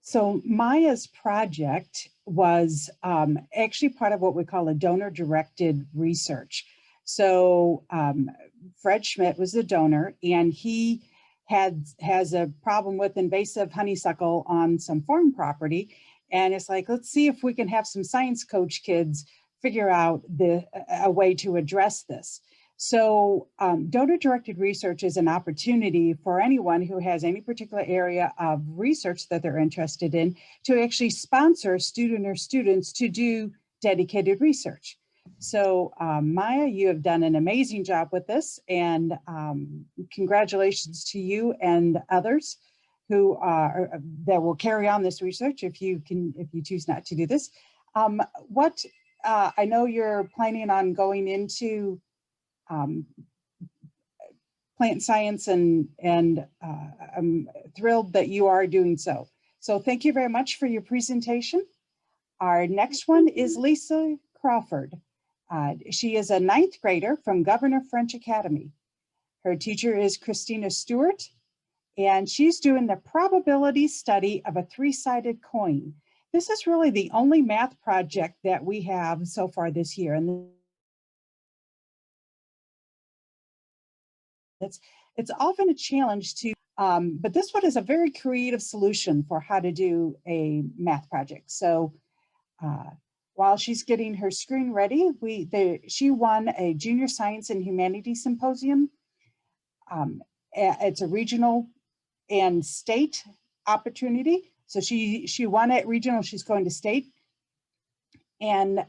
So Maya's project was actually part of what we call a donor-directed research. So Fred Schmidt was the donor, and he has a problem with invasive honeysuckle on some farm property. And it's like, let's see if we can have some science coach kids figure out a way to address this. So donor-directed research is an opportunity for anyone who has any particular area of research that they're interested in to actually sponsor a student or students to do dedicated research. So Maya, you have done an amazing job with this, and congratulations to you and others who that will carry on this research if you choose not to do this. I know you're planning on going into plant science, and I'm thrilled that you are doing so. So thank you very much for your presentation. Our next one is Lisa Crawford. She is a 9th grader from Governor French Academy. Her teacher is Christina Stewart, and she's doing the probability study of a 3-sided coin. This is really the only math project that we have so far this year. And it's often a challenge to, but this one is a very creative solution for how to do a math project. So while she's getting her screen ready, she won a Junior Science and Humanities Symposium. It's a regional and state opportunity So she won at regional, she's going to state. And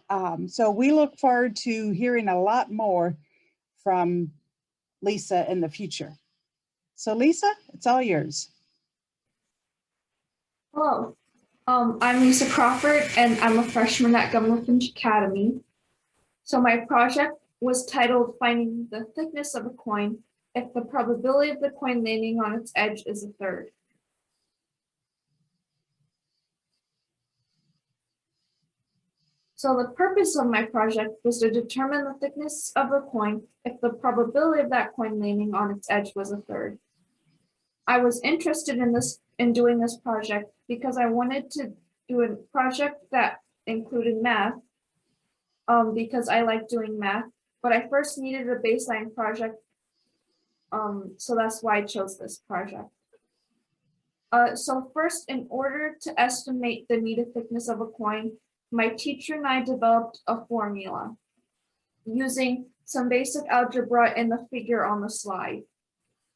so we look forward to hearing a lot more from Lisa in the future. So Lisa, it's all yours. Hello, I'm Lisa Crawford, and I'm a freshman at Governor Finch Academy. So my project was titled Finding the Thickness of a Coin if the probability of the coin landing on its edge is a third. So the purpose of my project was to determine the thickness of a coin if the probability of that coin landing on its edge was a third. I was interested in doing this project because I wanted to do a project that included math, because I like doing math, but I first needed a baseline project, so that's why I chose this project. So first, in order to estimate the needed thickness of a coin, my teacher and I developed a formula using some basic algebra in the figure on the slide.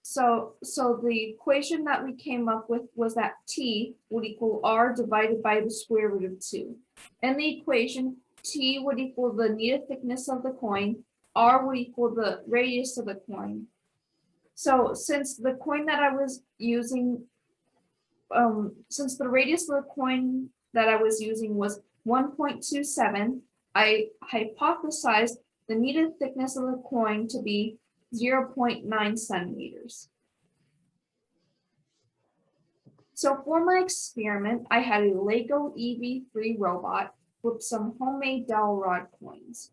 So the equation that we came up with was that T would equal R divided by the square root of 2. In the equation, T would equal the needed thickness of the coin, R would equal the radius of the coin. So since the coin that I was using, since the radius of the coin that I was using was 1.27, I hypothesized the needed thickness of the coin to be 0.9 centimeters. So for my experiment, I had a Lego EV3 robot with some homemade dowel rod coins.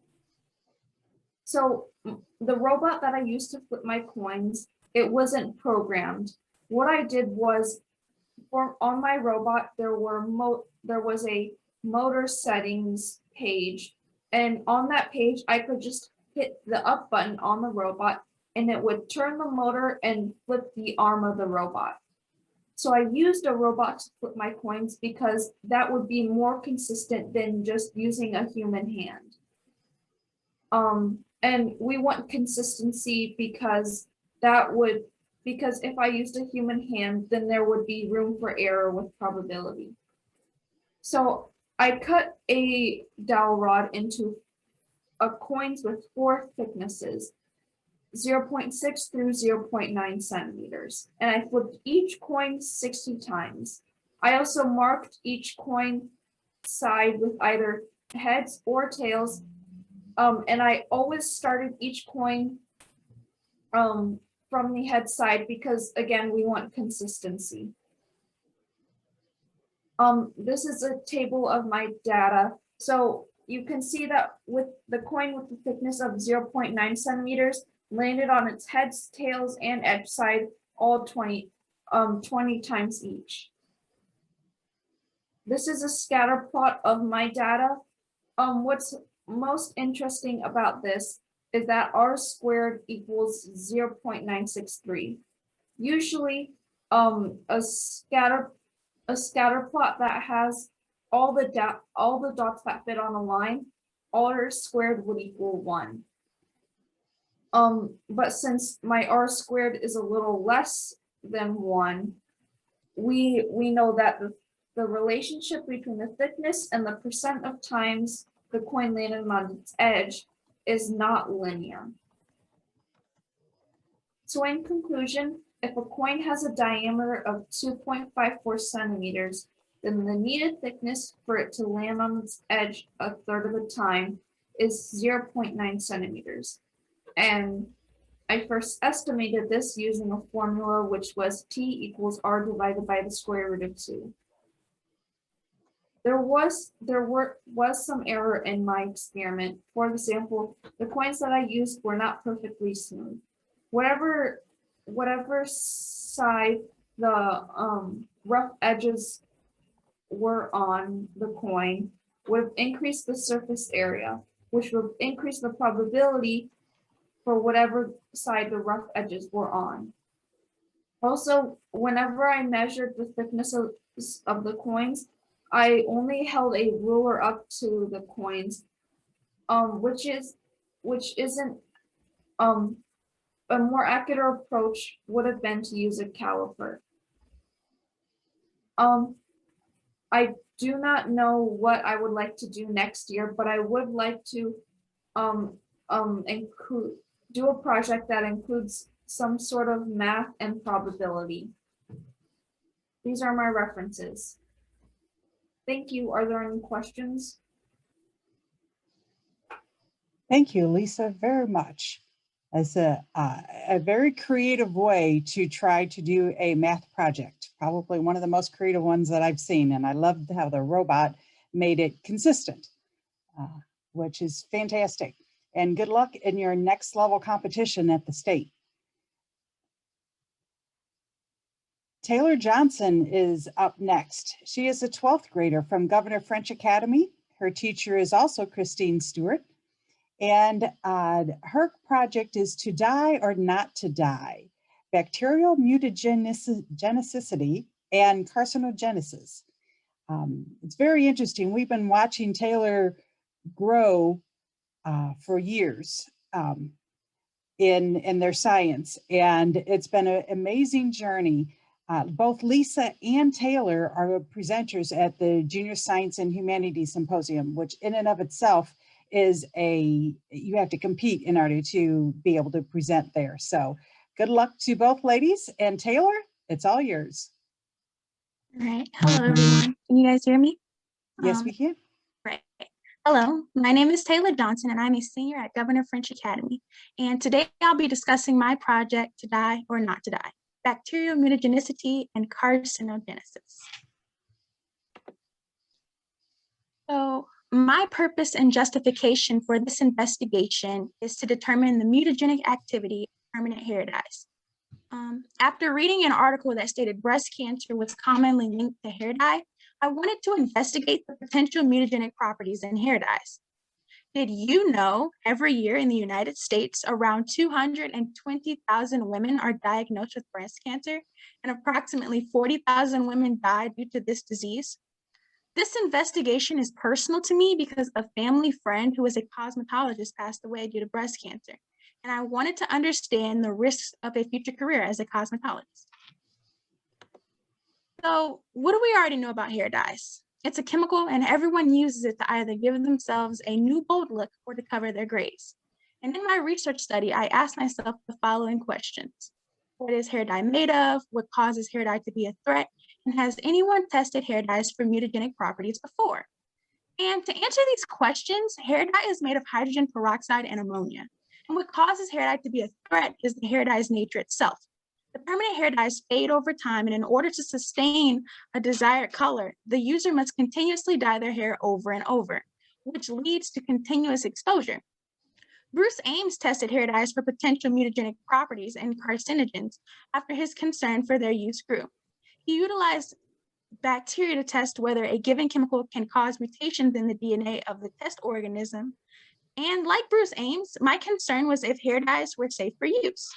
So the robot that I used to flip my coins, it wasn't programmed. What I did was, on my robot, there was a motor settings page, and on that page, I could just hit the up button on the robot and it would turn the motor and flip the arm of the robot. So I used a robot to flip my coins because that would be more consistent than just using a human hand. And we want consistency because if I used a human hand, then there would be room for error with probability. So I cut a dowel rod into coins with 4 thicknesses, 0.6 through 0.9 centimeters. And I flipped each coin 60 times. I also marked each coin side with either heads or tails. And I always started each coin from the head side because, again, we want consistency. This is a table of my data. So you can see that with the coin with the thickness of 0.9 centimeters landed on its heads, tails, and edge side all 20 times each. This is a scatter plot of my data. What's most interesting about this is that R squared equals 0.963. Usually, a scatter plot that has all the dots that fit on a line, R squared would equal 1. But since my R squared is a little less than 1, we know that the relationship between the thickness and the percent of times the coin landed on its edge is not linear. So in conclusion, if a coin has a diameter of 2.54 centimeters, then the needed thickness for it to land on its edge a third of the time is 0.9 centimeters. And I first estimated this using a formula which was T equals R divided by the square root of 2. There was some error in my experiment. For example, the coins that I used were not perfectly smooth. Whatever side the rough edges were on the coin would have increased the surface area, which would increase the probability for whatever side the rough edges were on. Also, whenever I measured the thickness of the coins, I only held a ruler up to the coins, which isn't a more accurate approach would have been to use a caliper. I do not know what I would like to do next year, but I would like to do a project that includes some sort of math and probability. These are my references. Thank you. Are there any questions? Thank you, Lisa, very much. As a very creative way to try to do a math project, probably one of the most creative ones that I've seen. And I loved how the robot made it consistent, which is fantastic. And good luck in your next level competition at the state. Taylor Johnson is up next. She is a 12th grader from Governor French Academy. Her teacher is also Christine Stewart. And her project is To Die or Not to Die, Bacterial Mutagenicity and Carcinogenesis. It's very interesting. We've been watching Taylor grow for years in their science, and it's been an amazing journey. Both Lisa and Taylor are presenters at the Junior Science and Humanities Symposium, which in and of itself is you have to compete in order to be able to present there. So good luck to both ladies, and Taylor, it's all yours. All right. Hello, everyone. Can you guys hear me? Yes, we can. Right. Hello, my name is Taylor Johnson, and I'm a senior at Governor French Academy. And today I'll be discussing my project, To Die or Not to Die, Bacterial Mutagenicity and Carcinogenesis. So my purpose and justification for this investigation is to determine the mutagenic activity of permanent hair dyes. After reading an article that stated breast cancer was commonly linked to hair dye, I wanted to investigate the potential mutagenic properties in hair dyes. Did you know every year in the United States, around 220,000 women are diagnosed with breast cancer, and approximately 40,000 women die due to this disease? This investigation is personal to me because a family friend who is a cosmetologist passed away due to breast cancer, and I wanted to understand the risks of a future career as a cosmetologist. So, what do we already know about hair dyes? It's a chemical, and everyone uses it to either give themselves a new bold look or to cover their grays. And in my research study, I asked myself the following questions. What is hair dye made of? What causes hair dye to be a threat? And has anyone tested hair dyes for mutagenic properties before? And to answer these questions, hair dye is made of hydrogen peroxide and ammonia. And what causes hair dye to be a threat is the hair dye's nature itself. The permanent hair dyes fade over time, and in order to sustain a desired color, the user must continuously dye their hair over and over, which leads to continuous exposure. Bruce Ames tested hair dyes for potential mutagenic properties and carcinogens after his concern for their use grew. He utilized bacteria to test whether a given chemical can cause mutations in the DNA of the test organism. And like Bruce Ames, my concern was if hair dyes were safe for use.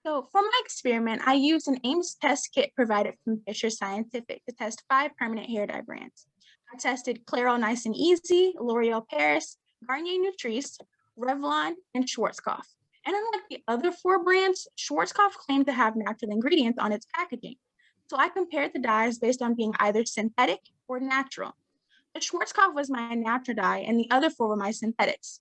So for my experiment, I used an Ames test kit provided from Fisher Scientific to test 5 permanent hair dye brands. I tested Clairol Nice and Easy, L'Oreal Paris, Garnier Nutrice, Revlon, and Schwarzkopf. And unlike the other 4 brands, Schwarzkopf claimed to have natural ingredients on its packaging. So I compared the dyes based on being either synthetic or natural. The Schwarzkopf was my natural dye, and the other 4 were my synthetics.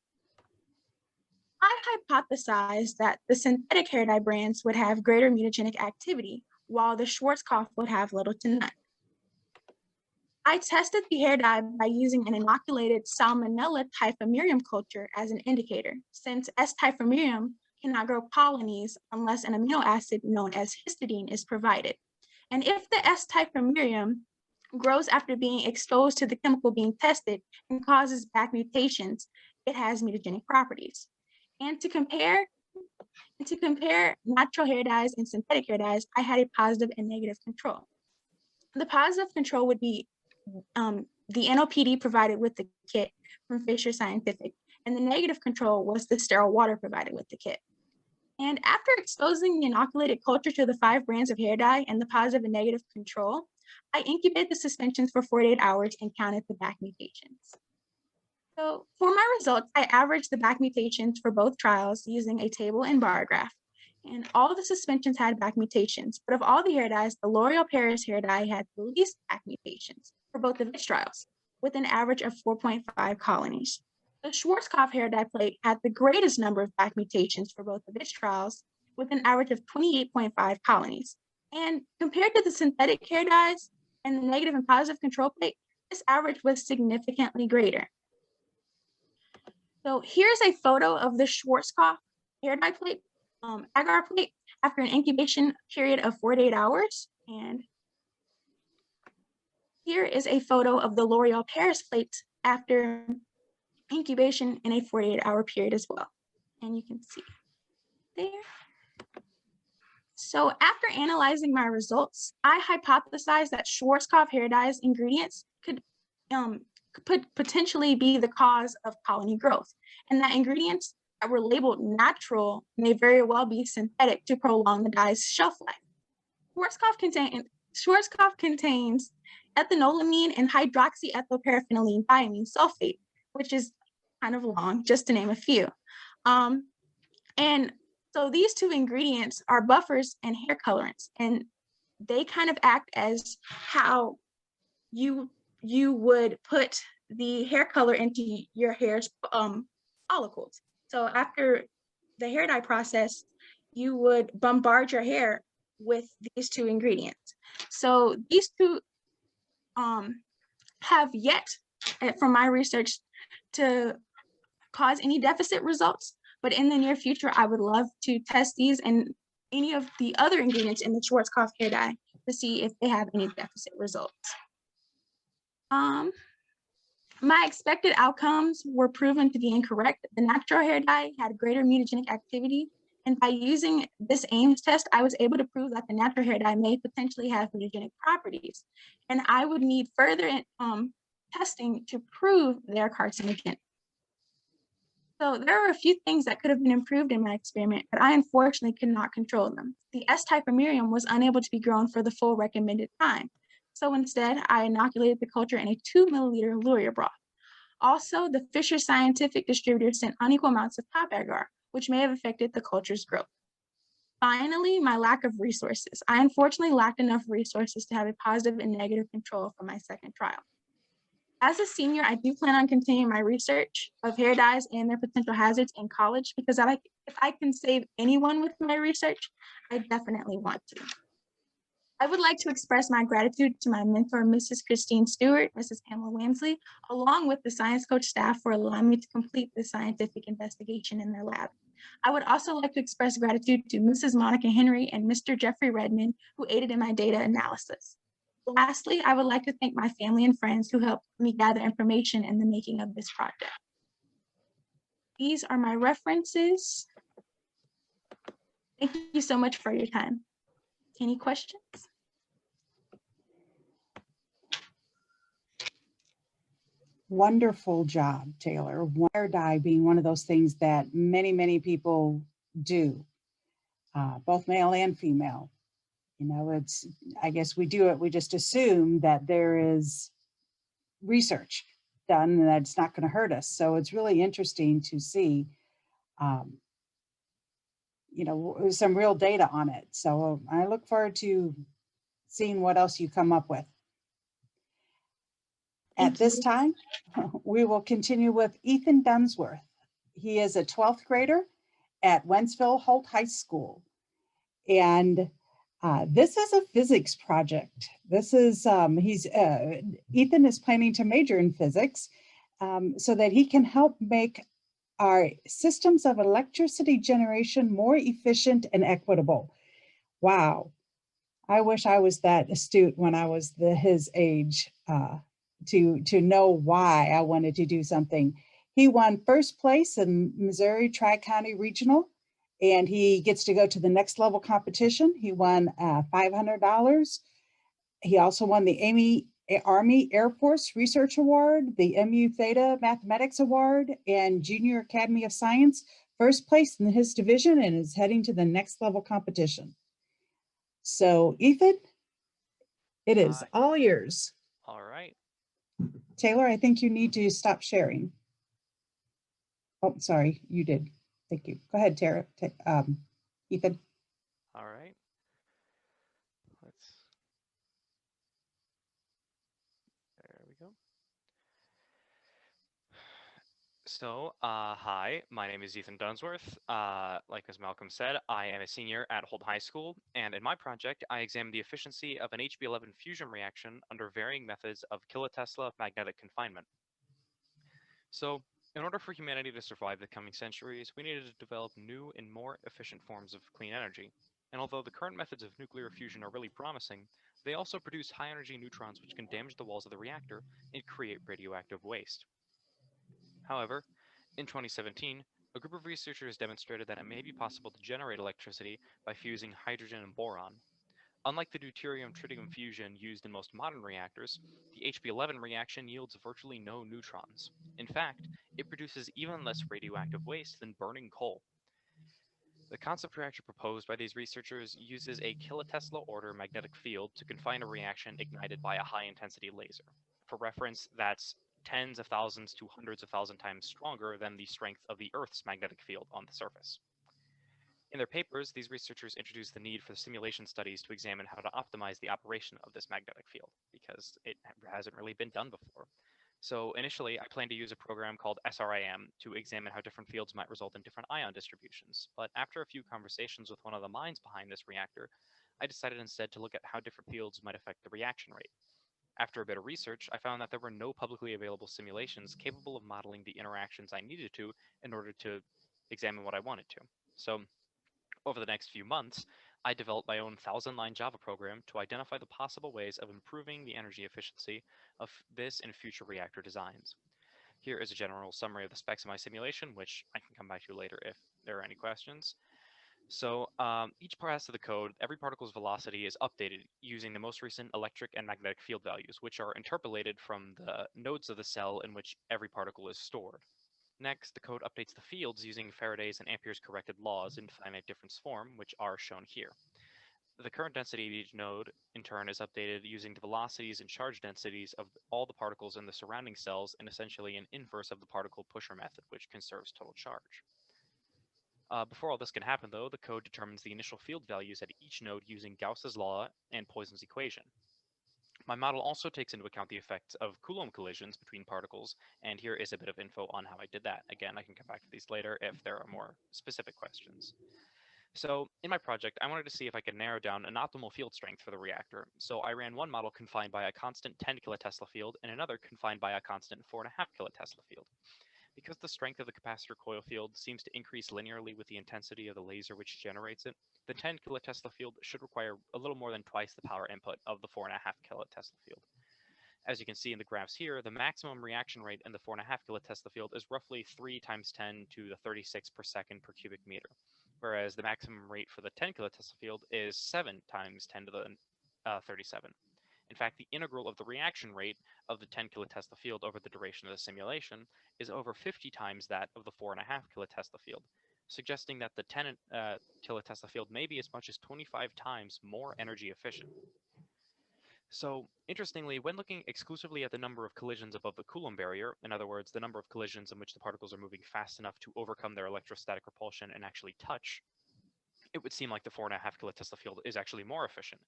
I hypothesized that the synthetic hair dye brands would have greater mutagenic activity, while the Schwarzkopf would have little to none. I tested the hair dye by using an inoculated Salmonella typhimurium culture as an indicator, since S. typhimurium cannot grow colonies unless an amino acid known as histidine is provided. And if the S. typhimurium grows after being exposed to the chemical being tested and causes back mutations, it has mutagenic properties. And to compare natural hair dyes and synthetic hair dyes, I had a positive and negative control. The positive control would be the NOPD provided with the kit from Fisher Scientific, and the negative control was the sterile water provided with the kit. And after exposing the inoculated culture to the 5 brands of hair dye and the positive and negative control, I incubated the suspensions for 48 hours and counted the back mutations. So for my results, I averaged the back mutations for both trials using a table and bar graph. And all of the suspensions had back mutations, but of all the hair dyes, the L'Oreal Paris hair dye had the least back mutations for both of its trials, with an average of 4.5 colonies. The Schwarzkopf hair dye plate had the greatest number of back mutations for both of its trials, with an average of 28.5 colonies. And compared to the synthetic hair dyes and the negative and positive control plate, this average was significantly greater. So here's a photo of the Schwarzkopf hair dye plate, agar plate, after an incubation period of 48 hours. And here is a photo of the L'Oreal Paris plate after incubation in a 48-hour period as well. And you can see there. So after analyzing my results, I hypothesized that Schwarzkopf hair dyes ingredients could potentially be the cause of colony growth, and that ingredients that were labeled natural may very well be synthetic to prolong the dye's shelf life. Schwarzkopf contains ethanolamine and hydroxyethylparaphenyline diamine sulfate, which is kind of long, just to name a few. And so these two ingredients are buffers and hair colorants, and they kind of act as how you would put the hair color into your hair's follicles. So after the hair dye process, you would bombard your hair with these two ingredients. So these two have yet, from my research, to cause any deficit results, but in the near future, I would love to test these and any of the other ingredients in the Schwarzkopf hair dye to see if they have any deficit results. My expected outcomes were proven to be incorrect. The natural hair dye had greater mutagenic activity, and by using this Ames test, I was able to prove that the natural hair dye may potentially have mutagenic properties, and I would need further testing to prove they're carcinogenic. So there are a few things that could have been improved in my experiment, but I unfortunately could not control them. The S-type Amirium was unable to be grown for the full recommended time. So instead, I inoculated the culture in a 2 milliliter Luria broth. Also, the Fisher Scientific distributor sent unequal amounts of top agar, which may have affected the culture's growth. Finally, my lack of resources. I unfortunately lacked enough resources to have a positive and negative control for my second trial. As a senior, I do plan on continuing my research of hair dyes and their potential hazards in college, because if I can save anyone with my research, I definitely want to. I would like to express my gratitude to my mentor, Mrs. Christine Stewart, Mrs. Pamela Wansley, along with the Science Coach staff for allowing me to complete the scientific investigation in their lab. I would also like to express gratitude to Mrs. Monica Henry and Mr. Jeffrey Redmond, who aided in my data analysis. Lastly, I would like to thank my family and friends who helped me gather information in the making of this project. These are my references. Thank you so much for your time. Any questions? Wonderful job, Taylor. Hair dye being one of those things that many people do, both male and female. You know, I guess we do it, we just assume that there is research done and that it's not going to hurt us. So it's really interesting to see, you know, some real data on it. So I look forward to seeing what else you come up with. At this time, we will continue with Ethan Dunsworth. He is a 12th grader at Wentzville Holt High School. And this is a physics project. This is, Ethan is planning to major in physics so that he can help make our systems of electricity generation more efficient and equitable. Wow. I wish I was that astute when I was his age to know why I wanted to do something. He won first place in Missouri Tri-County Regional, and he gets to go to the next level competition. He won $500. He also won the Army Air Force Research Award, the MU Theta Mathematics Award, and Junior Academy of Science, first place in his division, and is heading to the next level competition. So Ethan, it is all yours. All right. Taylor, I think you need to stop sharing. Oh, sorry, you did. Thank you. Go ahead, Ethan. go. So, hi, my name is Ethan Dunsworth. Like as Malcolm said, I am a senior at Holt High School, and in my project, I examined the efficiency of an HB11 fusion reaction under varying methods of kilotesla magnetic confinement. So, in order for humanity to survive the coming centuries, we needed to develop new and more efficient forms of clean energy. And although the current methods of nuclear fusion are really promising, they also produce high-energy neutrons which can damage the walls of the reactor and create radioactive waste. However, in 2017, a group of researchers demonstrated that it may be possible to generate electricity by fusing hydrogen and boron. Unlike the deuterium-tritium fusion used in most modern reactors, the HB11 reaction yields virtually no neutrons. In fact, it produces even less radioactive waste than burning coal. The concept reactor proposed by these researchers uses a kilotesla order magnetic field to confine a reaction ignited by a high-intensity laser. For reference, that's tens of thousands to hundreds of thousand times stronger than the strength of the Earth's magnetic field on the surface. In their papers, these researchers introduced the need for simulation studies to examine how to optimize the operation of this magnetic field, because it hasn't really been done before. So initially, I planned to use a program called SRIM to examine how different fields might result in different ion distributions. But after a few conversations with one of the minds behind this reactor, I decided instead to look at how different fields might affect the reaction rate. After a bit of research, I found that there were no publicly available simulations capable of modeling the interactions I needed to in order to examine what I wanted to. So over the next few months, I developed my own 1,000-line Java program to identify the possible ways of improving the energy efficiency of this and future reactor designs. Here is a general summary of the specs of my simulation, which I can come back to later if there are any questions. So each pass of the code, every particle's velocity is updated using the most recent electric and magnetic field values, which are interpolated from the nodes of the cell in which every particle is stored. Next, the code updates the fields using Faraday's and Ampere's corrected laws in finite difference form, which are shown here. The current density of each node, in turn, is updated using the velocities and charge densities of all the particles in the surrounding cells and essentially an inverse of the particle pusher method, which conserves total charge. Before all this can happen, though, the code determines the initial field values at each node using Gauss's law and Poisson's equation. My model also takes into account the effects of Coulomb collisions between particles, and here is a bit of info on how I did that. Again, I can come back to these later if there are more specific questions. So in my project, I wanted to see if I could narrow down an optimal field strength for the reactor. So I ran one model confined by a constant 10 kilotesla field and another confined by a constant 4.5 kilotesla field. Because the strength of the capacitor coil field seems to increase linearly with the intensity of the laser which generates it, the 10 kilotesla field should require a little more than twice the power input of the 4.5 kilotesla field. As you can see in the graphs here, the maximum reaction rate in the 4.5 kilotesla field is roughly 3 times 10 to the 36 per second per cubic meter, whereas the maximum rate for the 10 kilotesla field is 7 times 10 to the 37. In fact, the integral of the reaction rate of the 10 kilotesla field over the duration of the simulation is over 50 times that of the 4.5 kilotesla field, suggesting that the 10 kilotesla field may be as much as 25 times more energy efficient. So, interestingly, when looking exclusively at the number of collisions above the Coulomb barrier, in other words, the number of collisions in which the particles are moving fast enough to overcome their electrostatic repulsion and actually touch, it would seem like the 4.5 kilotesla field is actually more efficient.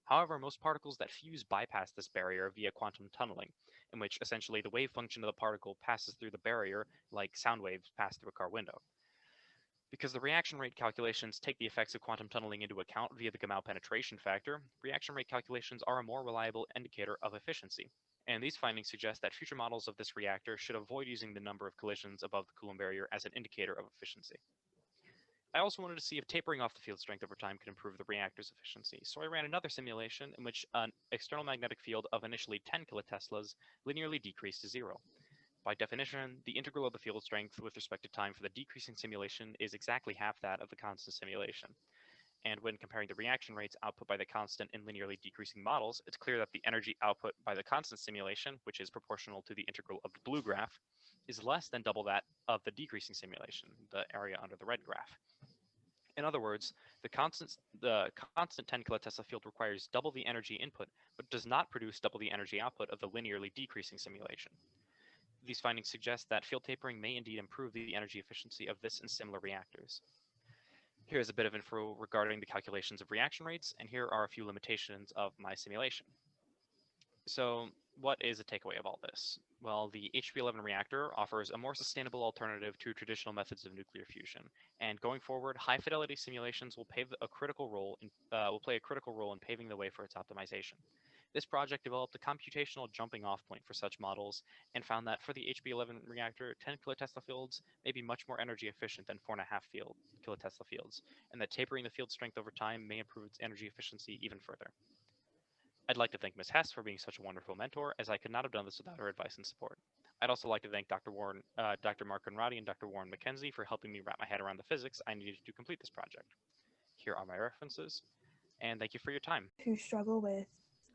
However, most particles that fuse bypass this barrier via quantum tunneling, in which essentially the wave function of the particle passes through the barrier like sound waves pass through a car window. Because the reaction rate calculations take the effects of quantum tunneling into account via the Gamow penetration factor, reaction rate calculations are a more reliable indicator of efficiency. And these findings suggest that future models of this reactor should avoid using the number of collisions above the Coulomb barrier as an indicator of efficiency. I also wanted to see if tapering off the field strength over time could improve the reactor's efficiency, so I ran another simulation in which an external magnetic field of initially 10 kiloteslas linearly decreased to 0. By definition, the integral of the field strength with respect to time for the decreasing simulation is exactly half that of the constant simulation. And when comparing the reaction rates output by the constant and linearly decreasing models, it's clear that the energy output by the constant simulation, which is proportional to the integral of the blue graph, is less than double that of the decreasing simulation, the area under the red graph. In other words, the constant 10 kilotesla field requires double the energy input, but does not produce double the energy output of the linearly decreasing simulation. These findings suggest that field tapering may indeed improve the energy efficiency of this and similar reactors. Here's a bit of info regarding the calculations of reaction rates, and here are a few limitations of my simulation. So what is the takeaway of all this? Well, the HB11 reactor offers a more sustainable alternative to traditional methods of nuclear fusion, and going forward, high-fidelity simulations will play a critical role in paving the way for its optimization. This project developed a computational jumping-off point for such models and found that for the HB11 reactor, 10 kilotesla fields may be much more energy efficient than 4.5 kilotesla fields, and that tapering the field strength over time may improve its energy efficiency even further. I'd like to thank Ms. Hess for being such a wonderful mentor, as I could not have done this without her advice and support. I'd also like to thank Dr. Mark Conradi and Dr. Warren McKenzie for helping me wrap my head around the physics I needed to complete this project. Here are my references, and thank you for your time. Who struggle with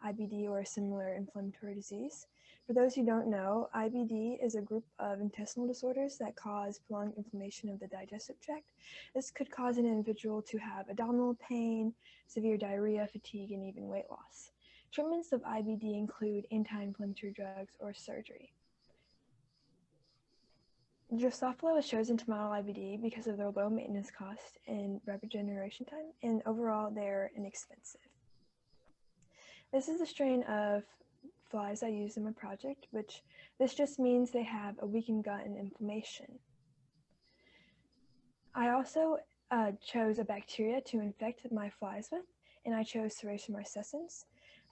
IBD or a similar inflammatory disease. For those who don't know, IBD is a group of intestinal disorders that cause prolonged inflammation of the digestive tract. This could cause an individual to have abdominal pain, severe diarrhea, fatigue, and even weight loss. Treatments of IBD include anti-inflammatory drugs or surgery. Drosophila was chosen to model IBD because of their low maintenance cost and rapid generation time, and overall they're inexpensive. This is the strain of flies I used in my project, which this just means they have a weakened gut and inflammation. I also chose a bacteria to infect my flies with, and I chose Serratia marcescens.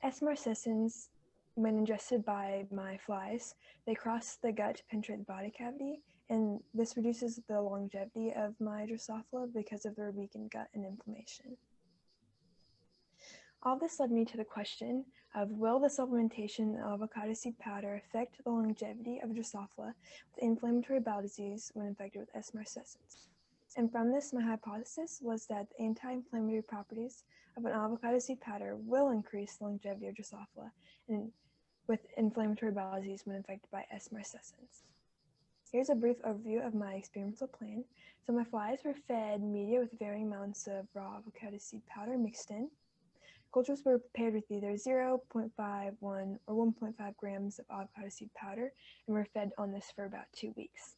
S. marcescens, when ingested by my flies, they cross the gut to penetrate the body cavity, and this reduces the longevity of my Drosophila because of their weakened gut and inflammation. All this led me to the question of, will the supplementation of avocado seed powder affect the longevity of Drosophila with inflammatory bowel disease when infected with S. marcescens? And from this, my hypothesis was that the anti-inflammatory properties of an avocado seed powder will increase the longevity of Drosophila with inflammatory bowel disease when infected by S. marcescens. Here's a brief overview of my experimental plan. So my flies were fed media with varying amounts of raw avocado seed powder mixed in. Cultures were prepared with either 0.5, 1, or 1.5 grams of avocado seed powder and were fed on this for about 2 weeks.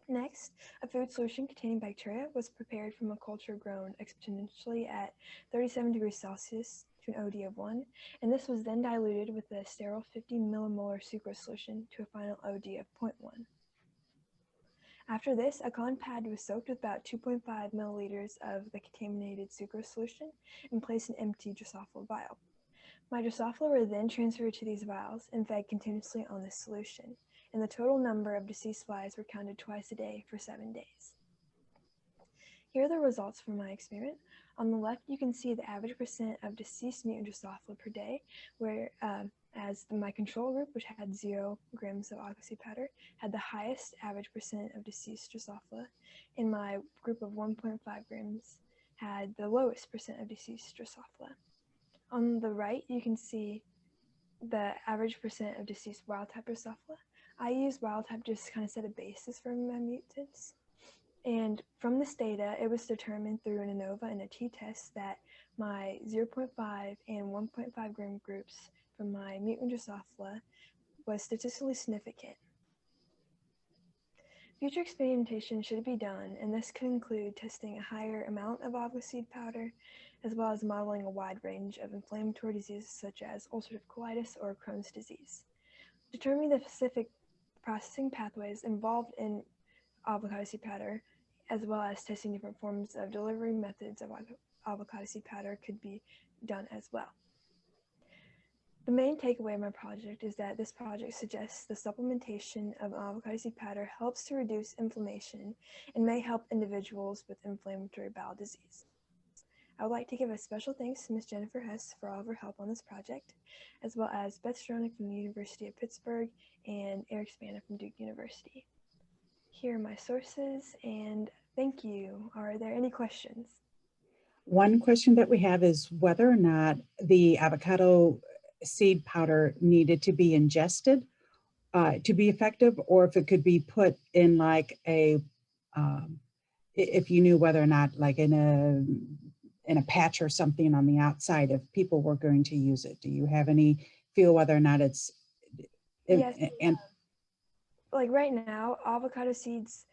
Next, a food solution containing bacteria was prepared from a culture grown exponentially at 37 degrees Celsius to an OD of 1, and this was then diluted with a sterile 50 millimolar sucrose solution to a final OD of 0.1. After this, a cotton pad was soaked with about 2.5 milliliters of the contaminated sucrose solution and placed in an empty Drosophila vial. My Drosophila were then transferred to these vials and fed continuously on this solution, and the total number of deceased flies were counted twice a day for 7 days. Here are the results from my experiment. On the left, you can see the average percent of deceased mutant Drosophila per day, where my control group, which had 0 grams of avocado seed powder, had the highest average percent of deceased Drosophila, and my group of 1.5 grams had the lowest percent of deceased Drosophila. On the right, you can see the average percent of deceased wild-type Drosophila. I used wild-type just to kind of set a basis for my mutants. And from this data, it was determined through an ANOVA and a t-test that my 0.5 and 1.5 gram groups from my mutant Drosophila was statistically significant. Future experimentation should be done, and this could include testing a higher amount of avocado seed powder, as well as modeling a wide range of inflammatory diseases such as ulcerative colitis or Crohn's disease. Determining the specific processing pathways involved in avocado seed powder, as well as testing different forms of delivery methods of avocado seed powder could be done as well. The main takeaway of my project is that this project suggests the supplementation of avocado seed powder helps to reduce inflammation and may help individuals with inflammatory bowel disease. I would like to give a special thanks to Ms. Jennifer Hess for all of her help on this project, as well as Beth Stronick from the University of Pittsburgh and Eric Spana from Duke University. Here are my sources, and thank you. Are there any questions? One question that we have is whether or not the avocado seed powder needed to be ingested to be effective, or if it could be put in like a, if you knew whether or not like in a patch or something on the outside, if people were going to use it. Do you have any feel whether or not it's, Yes. Like right now, avocado seeds,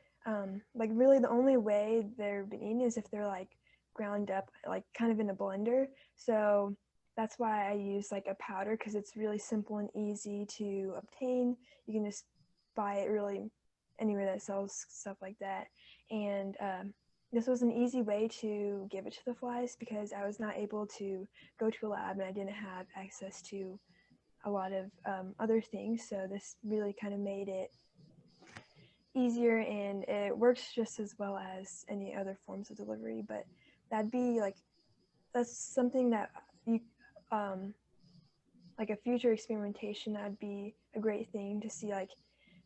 like really the only way they're being eaten is if they're like ground up, like kind of in a blender. So that's why I use like a powder, because it's really simple and easy to obtain. You can just buy it really anywhere that sells stuff like that. And this was an easy way to give it to the flies because I was not able to go to a lab and I didn't have access to a lot of other things. So this really kind of made it easier, and it works just as well as any other forms of delivery. But that'd be like, that's something that you like a future experimentation, that'd be a great thing to see, like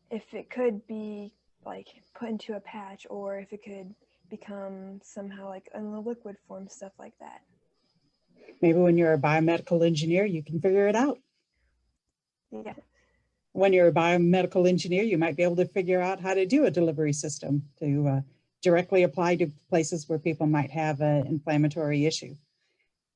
if it could be like put into a patch, or if it could become somehow like in a liquid form, stuff like that. Maybe when you're a biomedical engineer, you can figure it out. Yeah. When you're a biomedical engineer, you might be able to figure out how to do a delivery system to directly apply to places where people might have an inflammatory issue.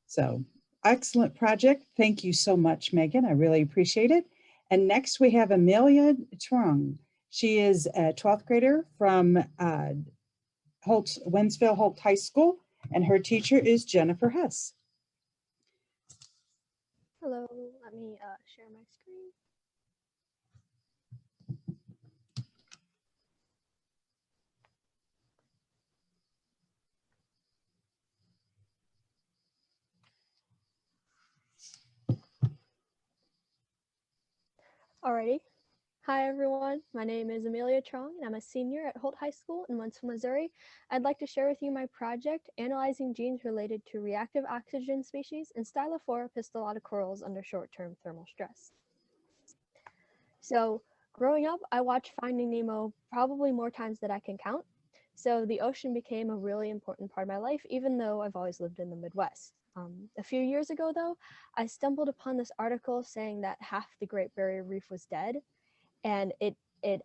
So excellent project. Thank you so much, Megan. I really appreciate it. And next we have Amelia Chong. She is a 12th grader from Wentzville Holt High School, and her teacher is Jennifer Hess. Hello, let me share my screen. Alrighty. Hi everyone, my name is Amelia Chong and I'm a senior at Holt High School in Wentzville, Missouri. I'd like to share with you my project analyzing genes related to reactive oxygen species and Stylophora pistillata corals under short-term thermal stress. So growing up, I watched Finding Nemo probably more times than I can count. So the ocean became a really important part of my life, even though I've always lived in the Midwest. A few years ago though, I stumbled upon this article saying that half the Great Barrier Reef was dead. And it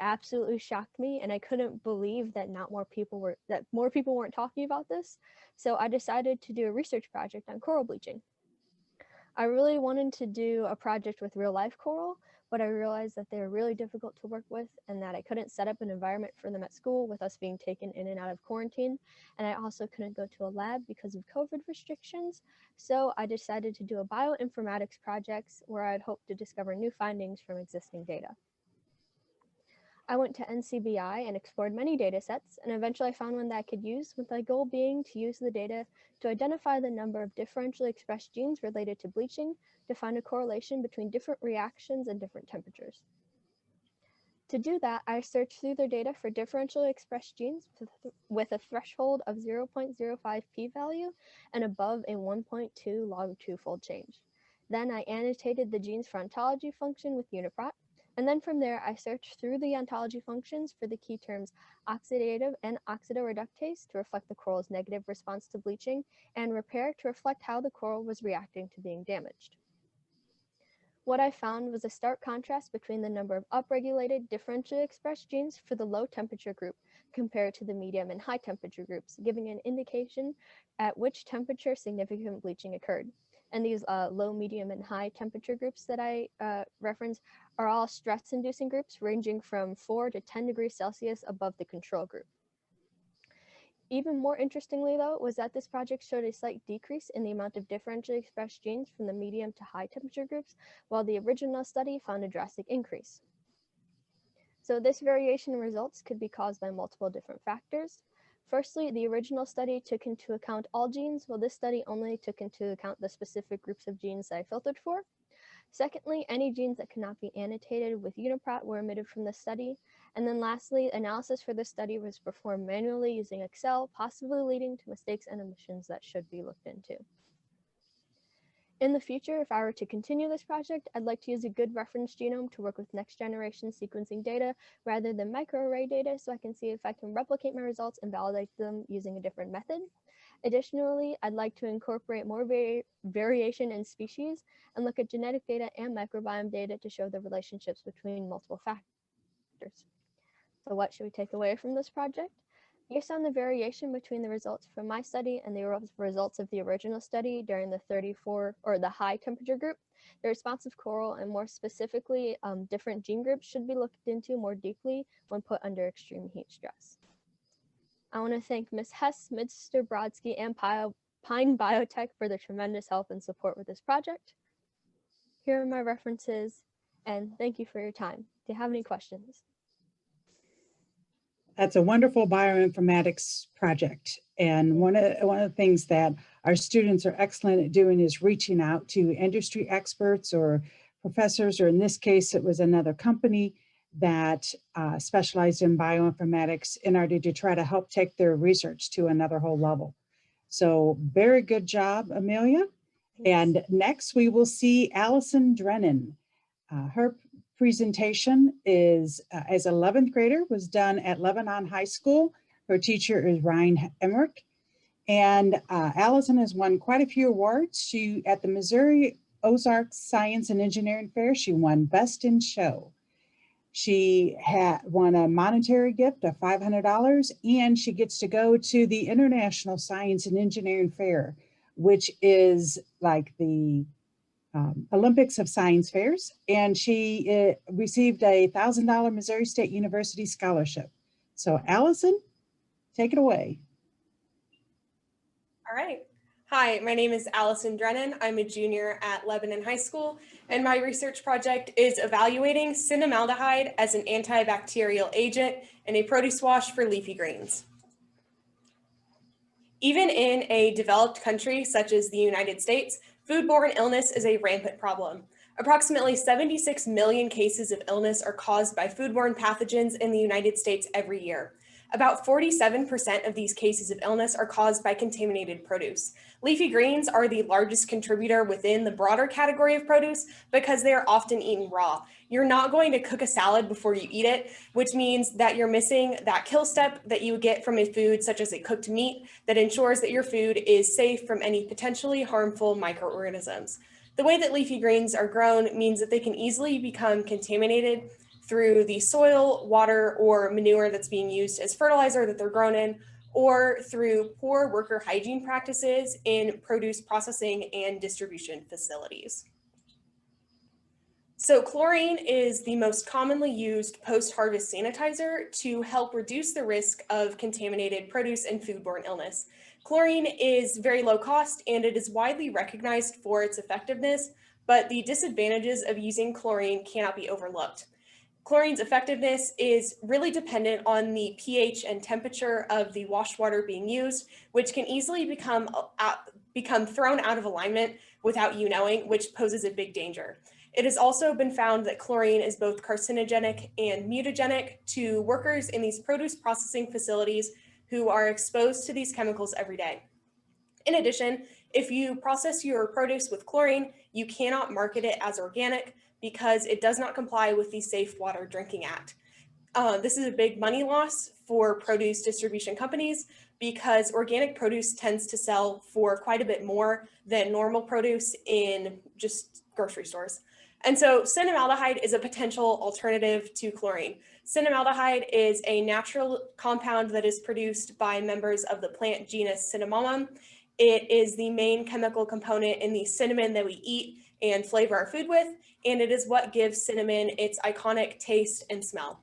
absolutely shocked me, and I couldn't believe that more people weren't talking about this. So I decided to do a research project on coral bleaching. I really wanted to do a project with real life coral, but I realized that they were really difficult to work with and that I couldn't set up an environment for them at school with us being taken in and out of quarantine. And I also couldn't go to a lab because of COVID restrictions. So I decided to do a bioinformatics project where I'd hope to discover new findings from existing data. I went to NCBI and explored many data sets, and eventually I found one that I could use, with my goal being to use the data to identify the number of differentially expressed genes related to bleaching to find a correlation between different reactions and different temperatures. To do that, I searched through their data for differentially expressed genes with a threshold of 0.05 p-value and above a 1.2 log 2-fold change. Then I annotated the genes for ontology function with UniProt. And then from there, I searched through the ontology functions for the key terms oxidative and oxidoreductase to reflect the coral's negative response to bleaching, and repair to reflect how the coral was reacting to being damaged. What I found was a stark contrast between the number of upregulated differentially expressed genes for the low temperature group compared to the medium and high temperature groups, giving an indication at which temperature significant bleaching occurred. And these low, medium, and high temperature groups that I reference are all stress-inducing groups ranging from 4 to 10 degrees Celsius above the control group. Even more interestingly, though, was that this project showed a slight decrease in the amount of differentially expressed genes from the medium to high temperature groups, while the original study found a drastic increase. So this variation in results could be caused by multiple different factors. Firstly, the original study took into account all genes, while this study only took into account the specific groups of genes that I filtered for. Secondly, any genes that could not be annotated with UniProt were omitted from the study. And then lastly, analysis for this study was performed manually using Excel, possibly leading to mistakes and omissions that should be looked into. In the future, if I were to continue this project, I'd like to use a good reference genome to work with next generation sequencing data rather than microarray data, so I can see if I can replicate my results and validate them using a different method. Additionally, I'd like to incorporate more variation in species and look at genetic data and microbiome data to show the relationships between multiple factors. So what should we take away from this project? Based on the variation between the results from my study and the results of the original study during the 34 or the high temperature group, the responsive coral and more specifically different gene groups should be looked into more deeply when put under extreme heat stress. I want to thank Ms. Hess, Mr. Brodsky, and Pine Biotech for their tremendous help and support with this project. Here are my references, and thank you for your time. Do you have any questions? That's a wonderful bioinformatics project. And one of the things that our students are excellent at doing is reaching out to industry experts or professors, or in this case, it was another company that specialized in bioinformatics in order to try to help take their research to another whole level. So very good job, Amelia. And next we will see Alison Drennen. Her presentation is, as 11th grader, was done at Lebanon High School. Her teacher is Ryan Emmerich. And Allison has won quite a few awards. She, at the Missouri Ozarks Science and Engineering Fair, she won Best in Show. She had won a monetary gift of $500, and she gets to go to the International Science and Engineering Fair, which is like the Olympics of science fairs. And she received a $1,000 Missouri State University scholarship. So Allison, take it away. All right. Hi, my name is Allison Drennen. I'm a junior at Lebanon High School, and my research project is evaluating cinnamaldehyde as an antibacterial agent in a produce wash for leafy greens. Even in a developed country such as the United States, foodborne illness is a rampant problem. Approximately 76 million cases of illness are caused by foodborne pathogens in the United States every year. About 47% of these cases of illness are caused by contaminated produce. Leafy greens are the largest contributor within the broader category of produce because they are often eaten raw. You're not going to cook a salad before you eat it, which means that you're missing that kill step that you get from a food such as a cooked meat that ensures that your food is safe from any potentially harmful microorganisms. The way that leafy greens are grown means that they can easily become contaminated through the soil, water, or manure that's being used as fertilizer that they're grown in, or through poor worker hygiene practices in produce processing and distribution facilities. So chlorine is the most commonly used post-harvest sanitizer to help reduce the risk of contaminated produce and foodborne illness. Chlorine is very low cost and it is widely recognized for its effectiveness, but the disadvantages of using chlorine cannot be overlooked. Chlorine's effectiveness is really dependent on the pH and temperature of the wash water being used, which can easily become thrown out of alignment without you knowing, which poses a big danger. It has also been found that chlorine is both carcinogenic and mutagenic to workers in these produce processing facilities who are exposed to these chemicals every day. In addition, if you process your produce with chlorine, you cannot market it as organic because it does not comply with the Safe Water Drinking Act. This is a big money loss for produce distribution companies because organic produce tends to sell for quite a bit more than normal produce in just grocery stores. And so cinnamaldehyde is a potential alternative to chlorine. Cinnamaldehyde is a natural compound that is produced by members of the plant genus Cinnamomum. It is the main chemical component in the cinnamon that we eat and flavor our food with, and it is what gives cinnamon its iconic taste and smell.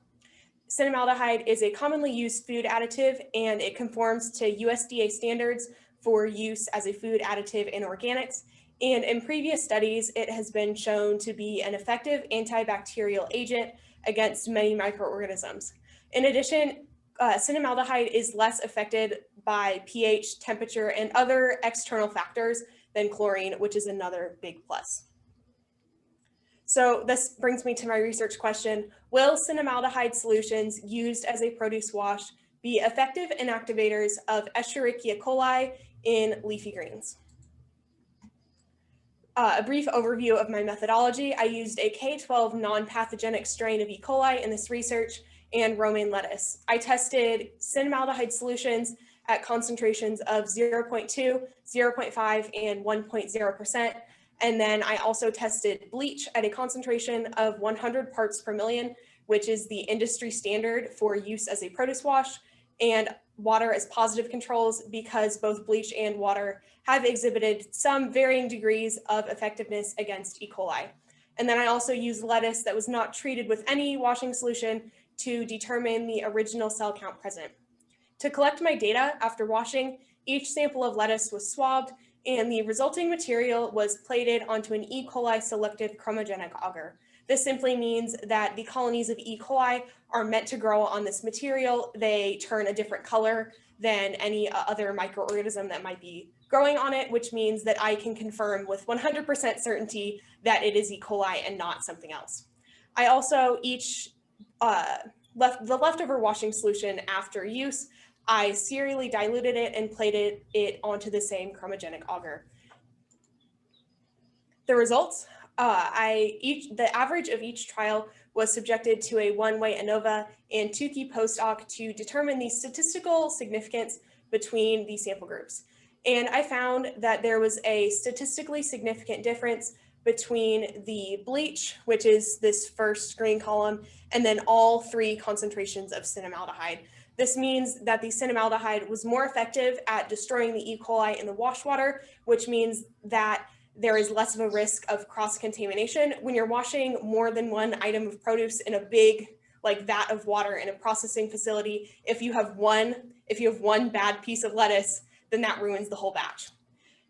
Cinnamaldehyde is a commonly used food additive, and it conforms to USDA standards for use as a food additive in organics. And in previous studies, it has been shown to be an effective antibacterial agent against many microorganisms. In addition, cinnamaldehyde is less affected by pH, temperature, and other external factors than chlorine, which is another big plus. So this brings me to my research question. Will cinnamaldehyde solutions used as a produce wash be effective inactivators of Escherichia coli in leafy greens? A brief overview of my methodology. I used a K12 non-pathogenic strain of E. coli in this research and romaine lettuce. I tested cinnamaldehyde solutions at concentrations of 0.2, 0.5, and 1.0%. And then I also tested bleach at a concentration of 100 parts per million, which is the industry standard for use as a produce wash, and water as positive controls because both bleach and water have exhibited some varying degrees of effectiveness against E. coli. And then I also used lettuce that was not treated with any washing solution to determine the original cell count present. To collect my data after washing, Each sample of lettuce was swabbed, and the resulting material was plated onto an E. coli selective chromogenic agar. This simply means that the colonies of E. coli are meant to grow on this material. They turn a different color than any other microorganism that might be growing on it, which means that I can confirm with 100% certainty that it is E. coli and not something else. I also left the leftover washing solution after use. I serially diluted it and plated it onto the same chromogenic agar. The results, the average of each trial was subjected to a one-way ANOVA and Tukey post-hoc to determine the statistical significance between the sample groups. And I found that there was a statistically significant difference between the bleach, which is this first green column, and then all three concentrations of cinnamaldehyde. This means that the cinnamaldehyde was more effective at destroying the E. coli in the wash water, which means that there is less of a risk of cross-contamination. When you're washing more than one item of produce in a big vat of water in a processing facility, if you have one bad piece of lettuce, then that ruins the whole batch.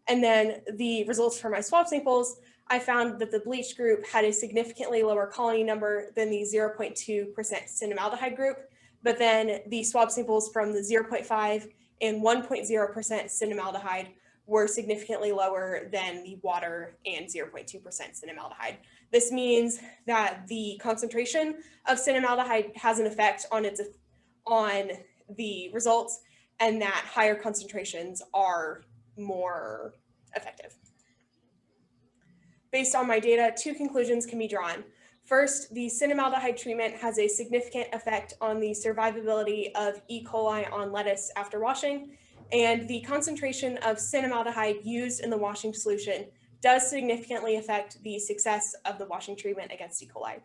And then the results for my swab samples, I found that the bleach group had a significantly lower colony number than the 0.2% cinnamaldehyde group, but then the swab samples from the 0.5 and 1.0% cinnamaldehyde were significantly lower than the water and 0.2% cinnamaldehyde. This means that the concentration of cinnamaldehyde has an effect on the results, and that higher concentrations are more effective. Based on my data, two conclusions can be drawn. First, the cinnamaldehyde treatment has a significant effect on the survivability of E. coli on lettuce after washing, and the concentration of cinnamaldehyde used in the washing solution does significantly affect the success of the washing treatment against E. coli.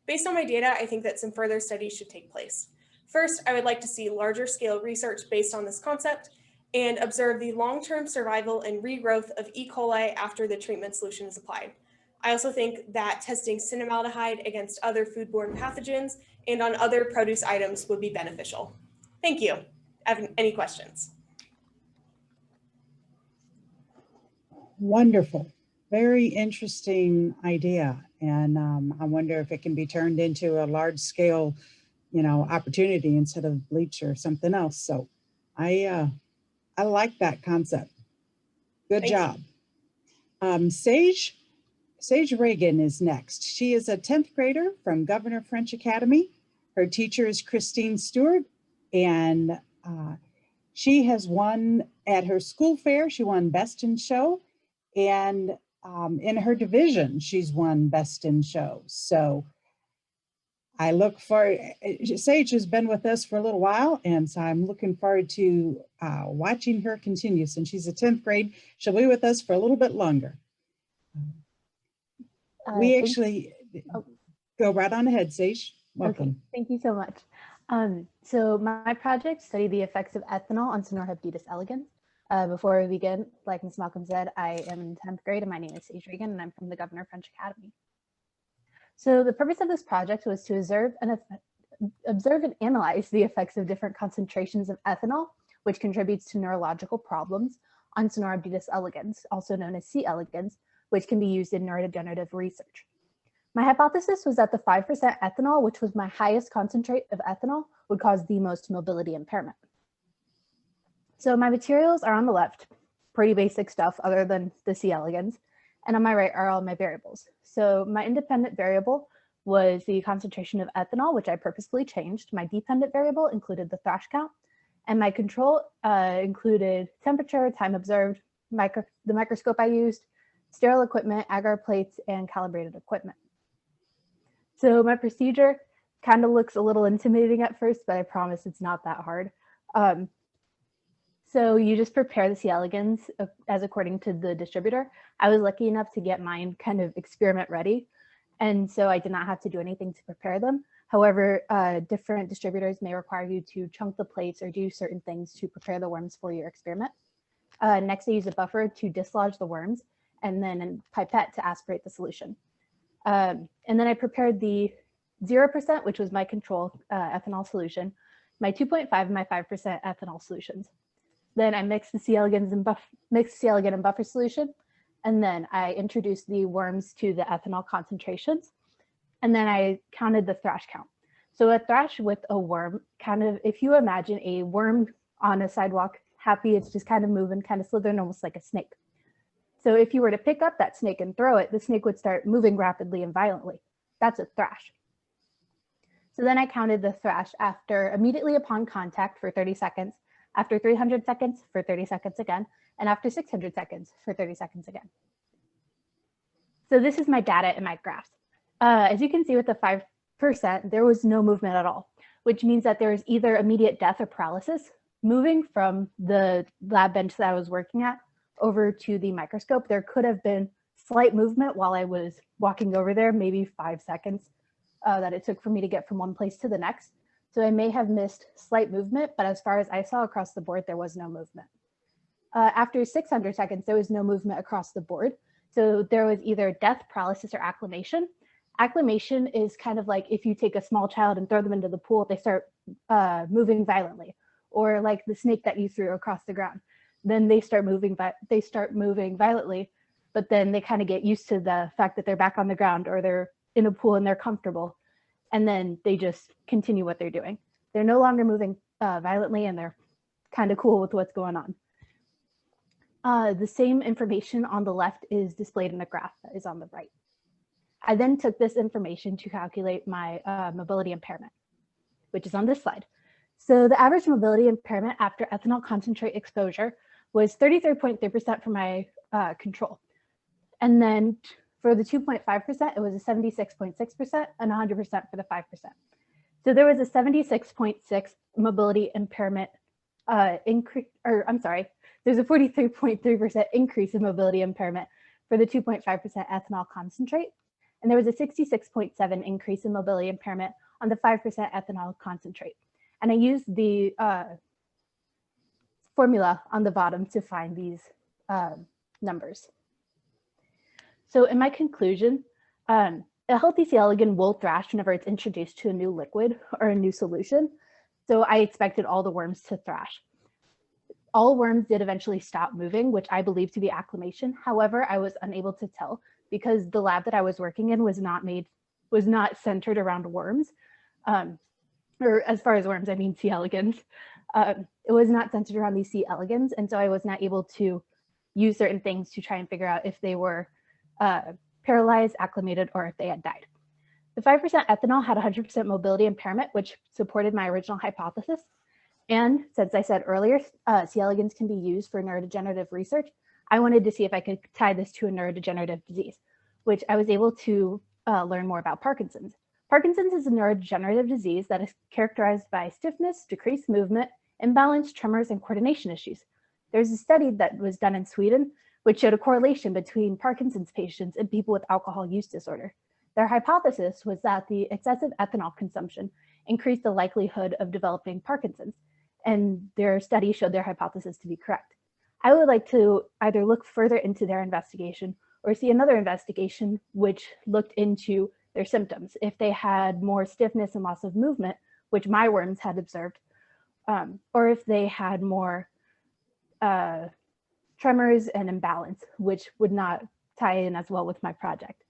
Based on my data, I think that some further studies should take place. First, I would like to see larger scale research based on this concept and observe the long-term survival and regrowth of E. coli after the treatment solution is applied. I also think that testing cinnamaldehyde against other foodborne pathogens and on other produce items would be beneficial. Thank you. Have any questions? Wonderful. Very interesting idea. And I wonder if it can be turned into a large scale, opportunity instead of bleach or something else. So I like that concept. Good job. Sage Reagan is next. She is a 10th grader from Governor French Academy. Her teacher is Christine Stewart, and she has won at her school fair. She won Best in Show, and in her division, she's won Best in Show. So I look forward, Sage has been with us for a little while, and so I'm looking forward to watching her continue. Since she's a 10th grade, she'll be with us for a little bit longer. We actually go right on ahead, Sage. Welcome. Okay, thank you so much. So my project studied the effects of ethanol on Cynorhabditis elegans. Before we begin, like Ms. Malcolm said, I am in 10th grade and my name is Sage Reagan and I'm from the Governor French Academy. So the purpose of this project was to observe and analyze the effects of different concentrations of ethanol, which contributes to neurological problems, on Cynorhabditis elegans, also known as C. elegans, which can be used in neurodegenerative research. My hypothesis was that the 5% ethanol, which was my highest concentrate of ethanol, would cause the most mobility impairment. So my materials are on the left, pretty basic stuff other than the C. elegans, and on my right are all my variables. So my independent variable was the concentration of ethanol, which I purposefully changed. My dependent variable included the thrash count, and my control included temperature, time observed, the microscope I used, sterile equipment, agar plates, and calibrated equipment. So my procedure kind of looks a little intimidating at first, but I promise it's not that hard. So you just prepare the C. elegans as according to the distributor. I was lucky enough to get mine kind of experiment ready, and so I did not have to do anything to prepare them. However, different distributors may require you to chunk the plates or do certain things to prepare the worms for your experiment. Next, I use a buffer to dislodge the worms, and then a pipette to aspirate the solution. And then I prepared the 0%, which was my control ethanol solution, my 2.5 and my 5% ethanol solutions. Then I mixed the C. elegans and buffer solution. And then I introduced the worms to the ethanol concentrations. And then I counted the thrash count. So a thrash with a worm, kind of, if you imagine a worm on a sidewalk, happy, it's just kind of moving, kind of slithering, almost like a snake. So if you were to pick up that snake and throw it, the snake would start moving rapidly and violently. That's a thrash. So then I counted the thrash immediately upon contact for 30 seconds, after 300 seconds for 30 seconds again, and after 600 seconds for 30 seconds again. So this is my data and my graphs. As you can see with the 5%, there was no movement at all, which means that there is either immediate death or paralysis moving from the lab bench that I was working at over to the microscope. There could have been slight movement while I was walking over there, maybe 5 seconds that it took for me to get from one place to the next. So I may have missed slight movement, but as far as I saw across the board, there was no movement. After 600 seconds, there was no movement across the board. So there was either death, paralysis, or acclimation. Acclimation is kind of like if you take a small child and throw them into the pool, they start moving violently, or like the snake that you threw across the ground. Then they start moving violently, but then they kind of get used to the fact that they're back on the ground or they're in a pool and they're comfortable. And then they just continue what they're doing. They're no longer moving violently and they're kind of cool with what's going on. The same information on the left is displayed in the graph that is on the right. I then took this information to calculate my mobility impairment, which is on this slide. So the average mobility impairment after ethanol concentrate exposure was 33.3% for my control. And then for the 2.5%, it was a 76.6% and 100% for the 5%. So there was a 76.6 mobility impairment increase, or I'm sorry, there's a 43.3% increase in mobility impairment for the 2.5% ethanol concentrate. And there was a 66.7 increase in mobility impairment on the 5% ethanol concentrate. And I used the formula on the bottom to find these numbers. So in my conclusion, a healthy C. elegans will thrash whenever it's introduced to a new liquid or a new solution. So I expected all the worms to thrash. All worms did eventually stop moving, which I believe to be acclimation. However, I was unable to tell because the lab that I was working in was not centered around worms. Or as far as worms, I mean C. elegans. It was not centered around these C. elegans, and so I was not able to use certain things to try and figure out if they were paralyzed, acclimated, or if they had died. The 5% ethanol had 100% mobility impairment, which supported my original hypothesis. And since I said earlier, C. elegans can be used for neurodegenerative research, I wanted to see if I could tie this to a neurodegenerative disease, which I was able to learn more about Parkinson's. Parkinson's is a neurodegenerative disease that is characterized by stiffness, decreased movement, imbalance, tremors, and coordination issues. There's a study that was done in Sweden, which showed a correlation between Parkinson's patients and people with alcohol use disorder. Their hypothesis was that the excessive ethanol consumption increased the likelihood of developing Parkinson's, and their study showed their hypothesis to be correct. I would like to either look further into their investigation or see another investigation which looked into their symptoms. If they had more stiffness and loss of movement, which my worms had observed, or if they had more tremors and imbalance, which would not tie in as well with my project.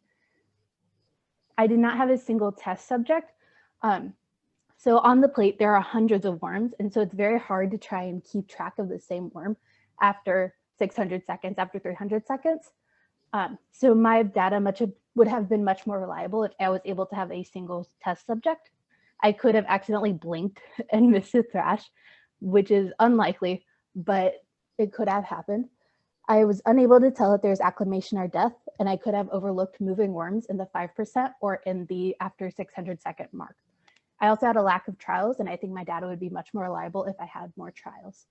I did not have a single test subject. So on the plate, there are hundreds of worms, and so it's very hard to try and keep track of the same worm after 600 seconds, after 300 seconds. So my data would have been much more reliable if I was able to have a single test subject. I could have accidentally blinked and missed a thrash, which is unlikely, but it could have happened. I was unable to tell if there's acclimation or death, and I could have overlooked moving worms in the 5% or in the after 600 second mark. I also had a lack of trials, and I think my data would be much more reliable if I had more trials.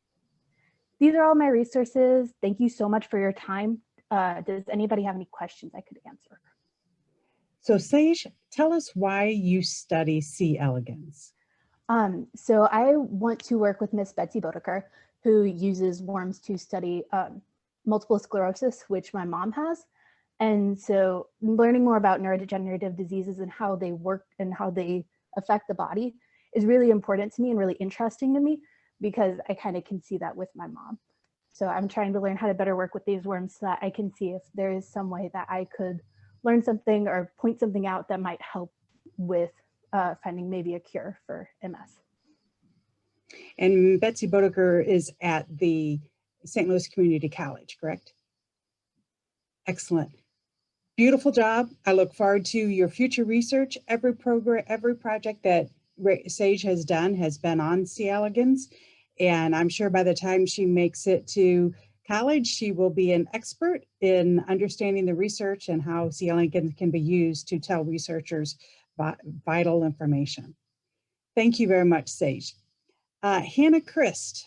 These are all my resources. Thank you so much for your time. Does anybody have any questions I could answer? So Sage, tell us why you study C. elegans. So I want to work with Miss Betsy Bodeker, who uses worms to study multiple sclerosis, which my mom has. And so learning more about neurodegenerative diseases and how they work and how they affect the body is really important to me and really interesting to me. because I kind of can see that with my mom. So I'm trying to learn how to better work with these worms so that I can see if there is some way that I could learn something or point something out that might help with finding maybe a cure for MS. And Betsy Bodeker is at the St. Louis Community College, correct? Excellent. Beautiful job. I look forward to your future research. Every program, every project that Sage has done has been on C. elegans. And I'm sure by the time she makes it to college, she will be an expert in understanding the research and how C. elegans can be used to tell researchers vital information. Thank you very much, Sage. Hannah Christ,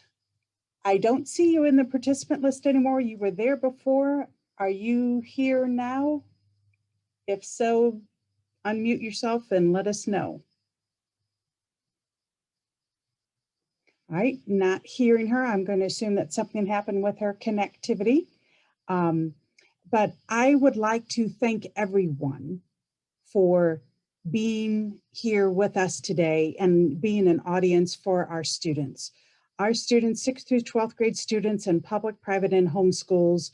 I don't see you in the participant list anymore. You were there before. Are you here now? If so, unmute yourself and let us know. All right, not hearing her. I'm going to assume that something happened with her connectivity. But I would like to thank everyone for being here with us today and being an audience for our students. Our students, 6th through 12th grade students in public, private, and homeschools,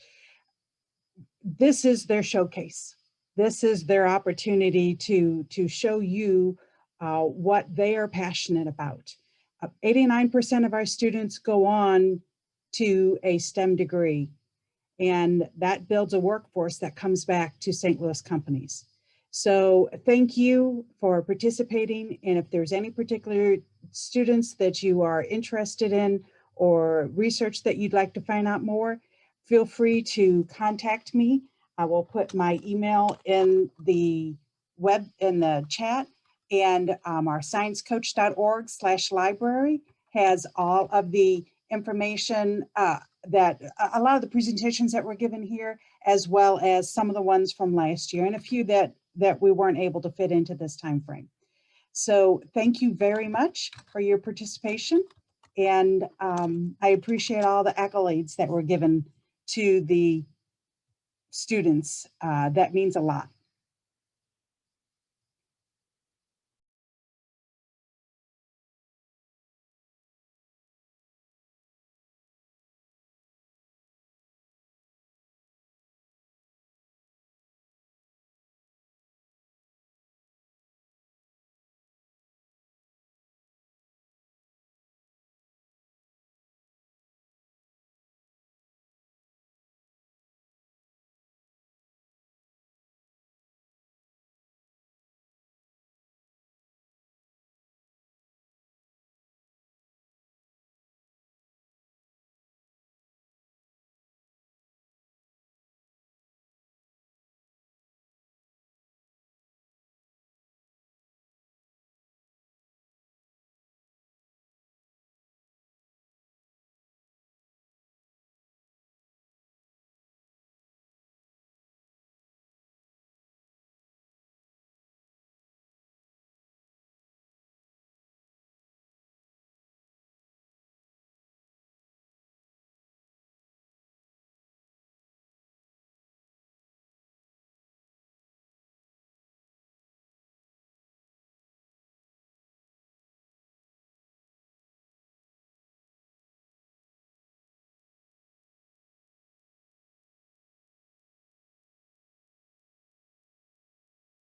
this is their showcase. This is their opportunity to show you what they are passionate about. 89% of our students go on to a STEM degree, and that builds a workforce that comes back to St. Louis companies. So thank you for participating. And if there's any particular students that you are interested in or research that you'd like to find out more, feel free to contact me. I will put my email in the chat, and our sciencecoach.org/library has all of the information that a lot of the presentations that were given here, as well as some of the ones from last year and a few that we weren't able to fit into this time frame. So thank you very much for your participation. And I appreciate all the accolades that were given to the students. That means a lot.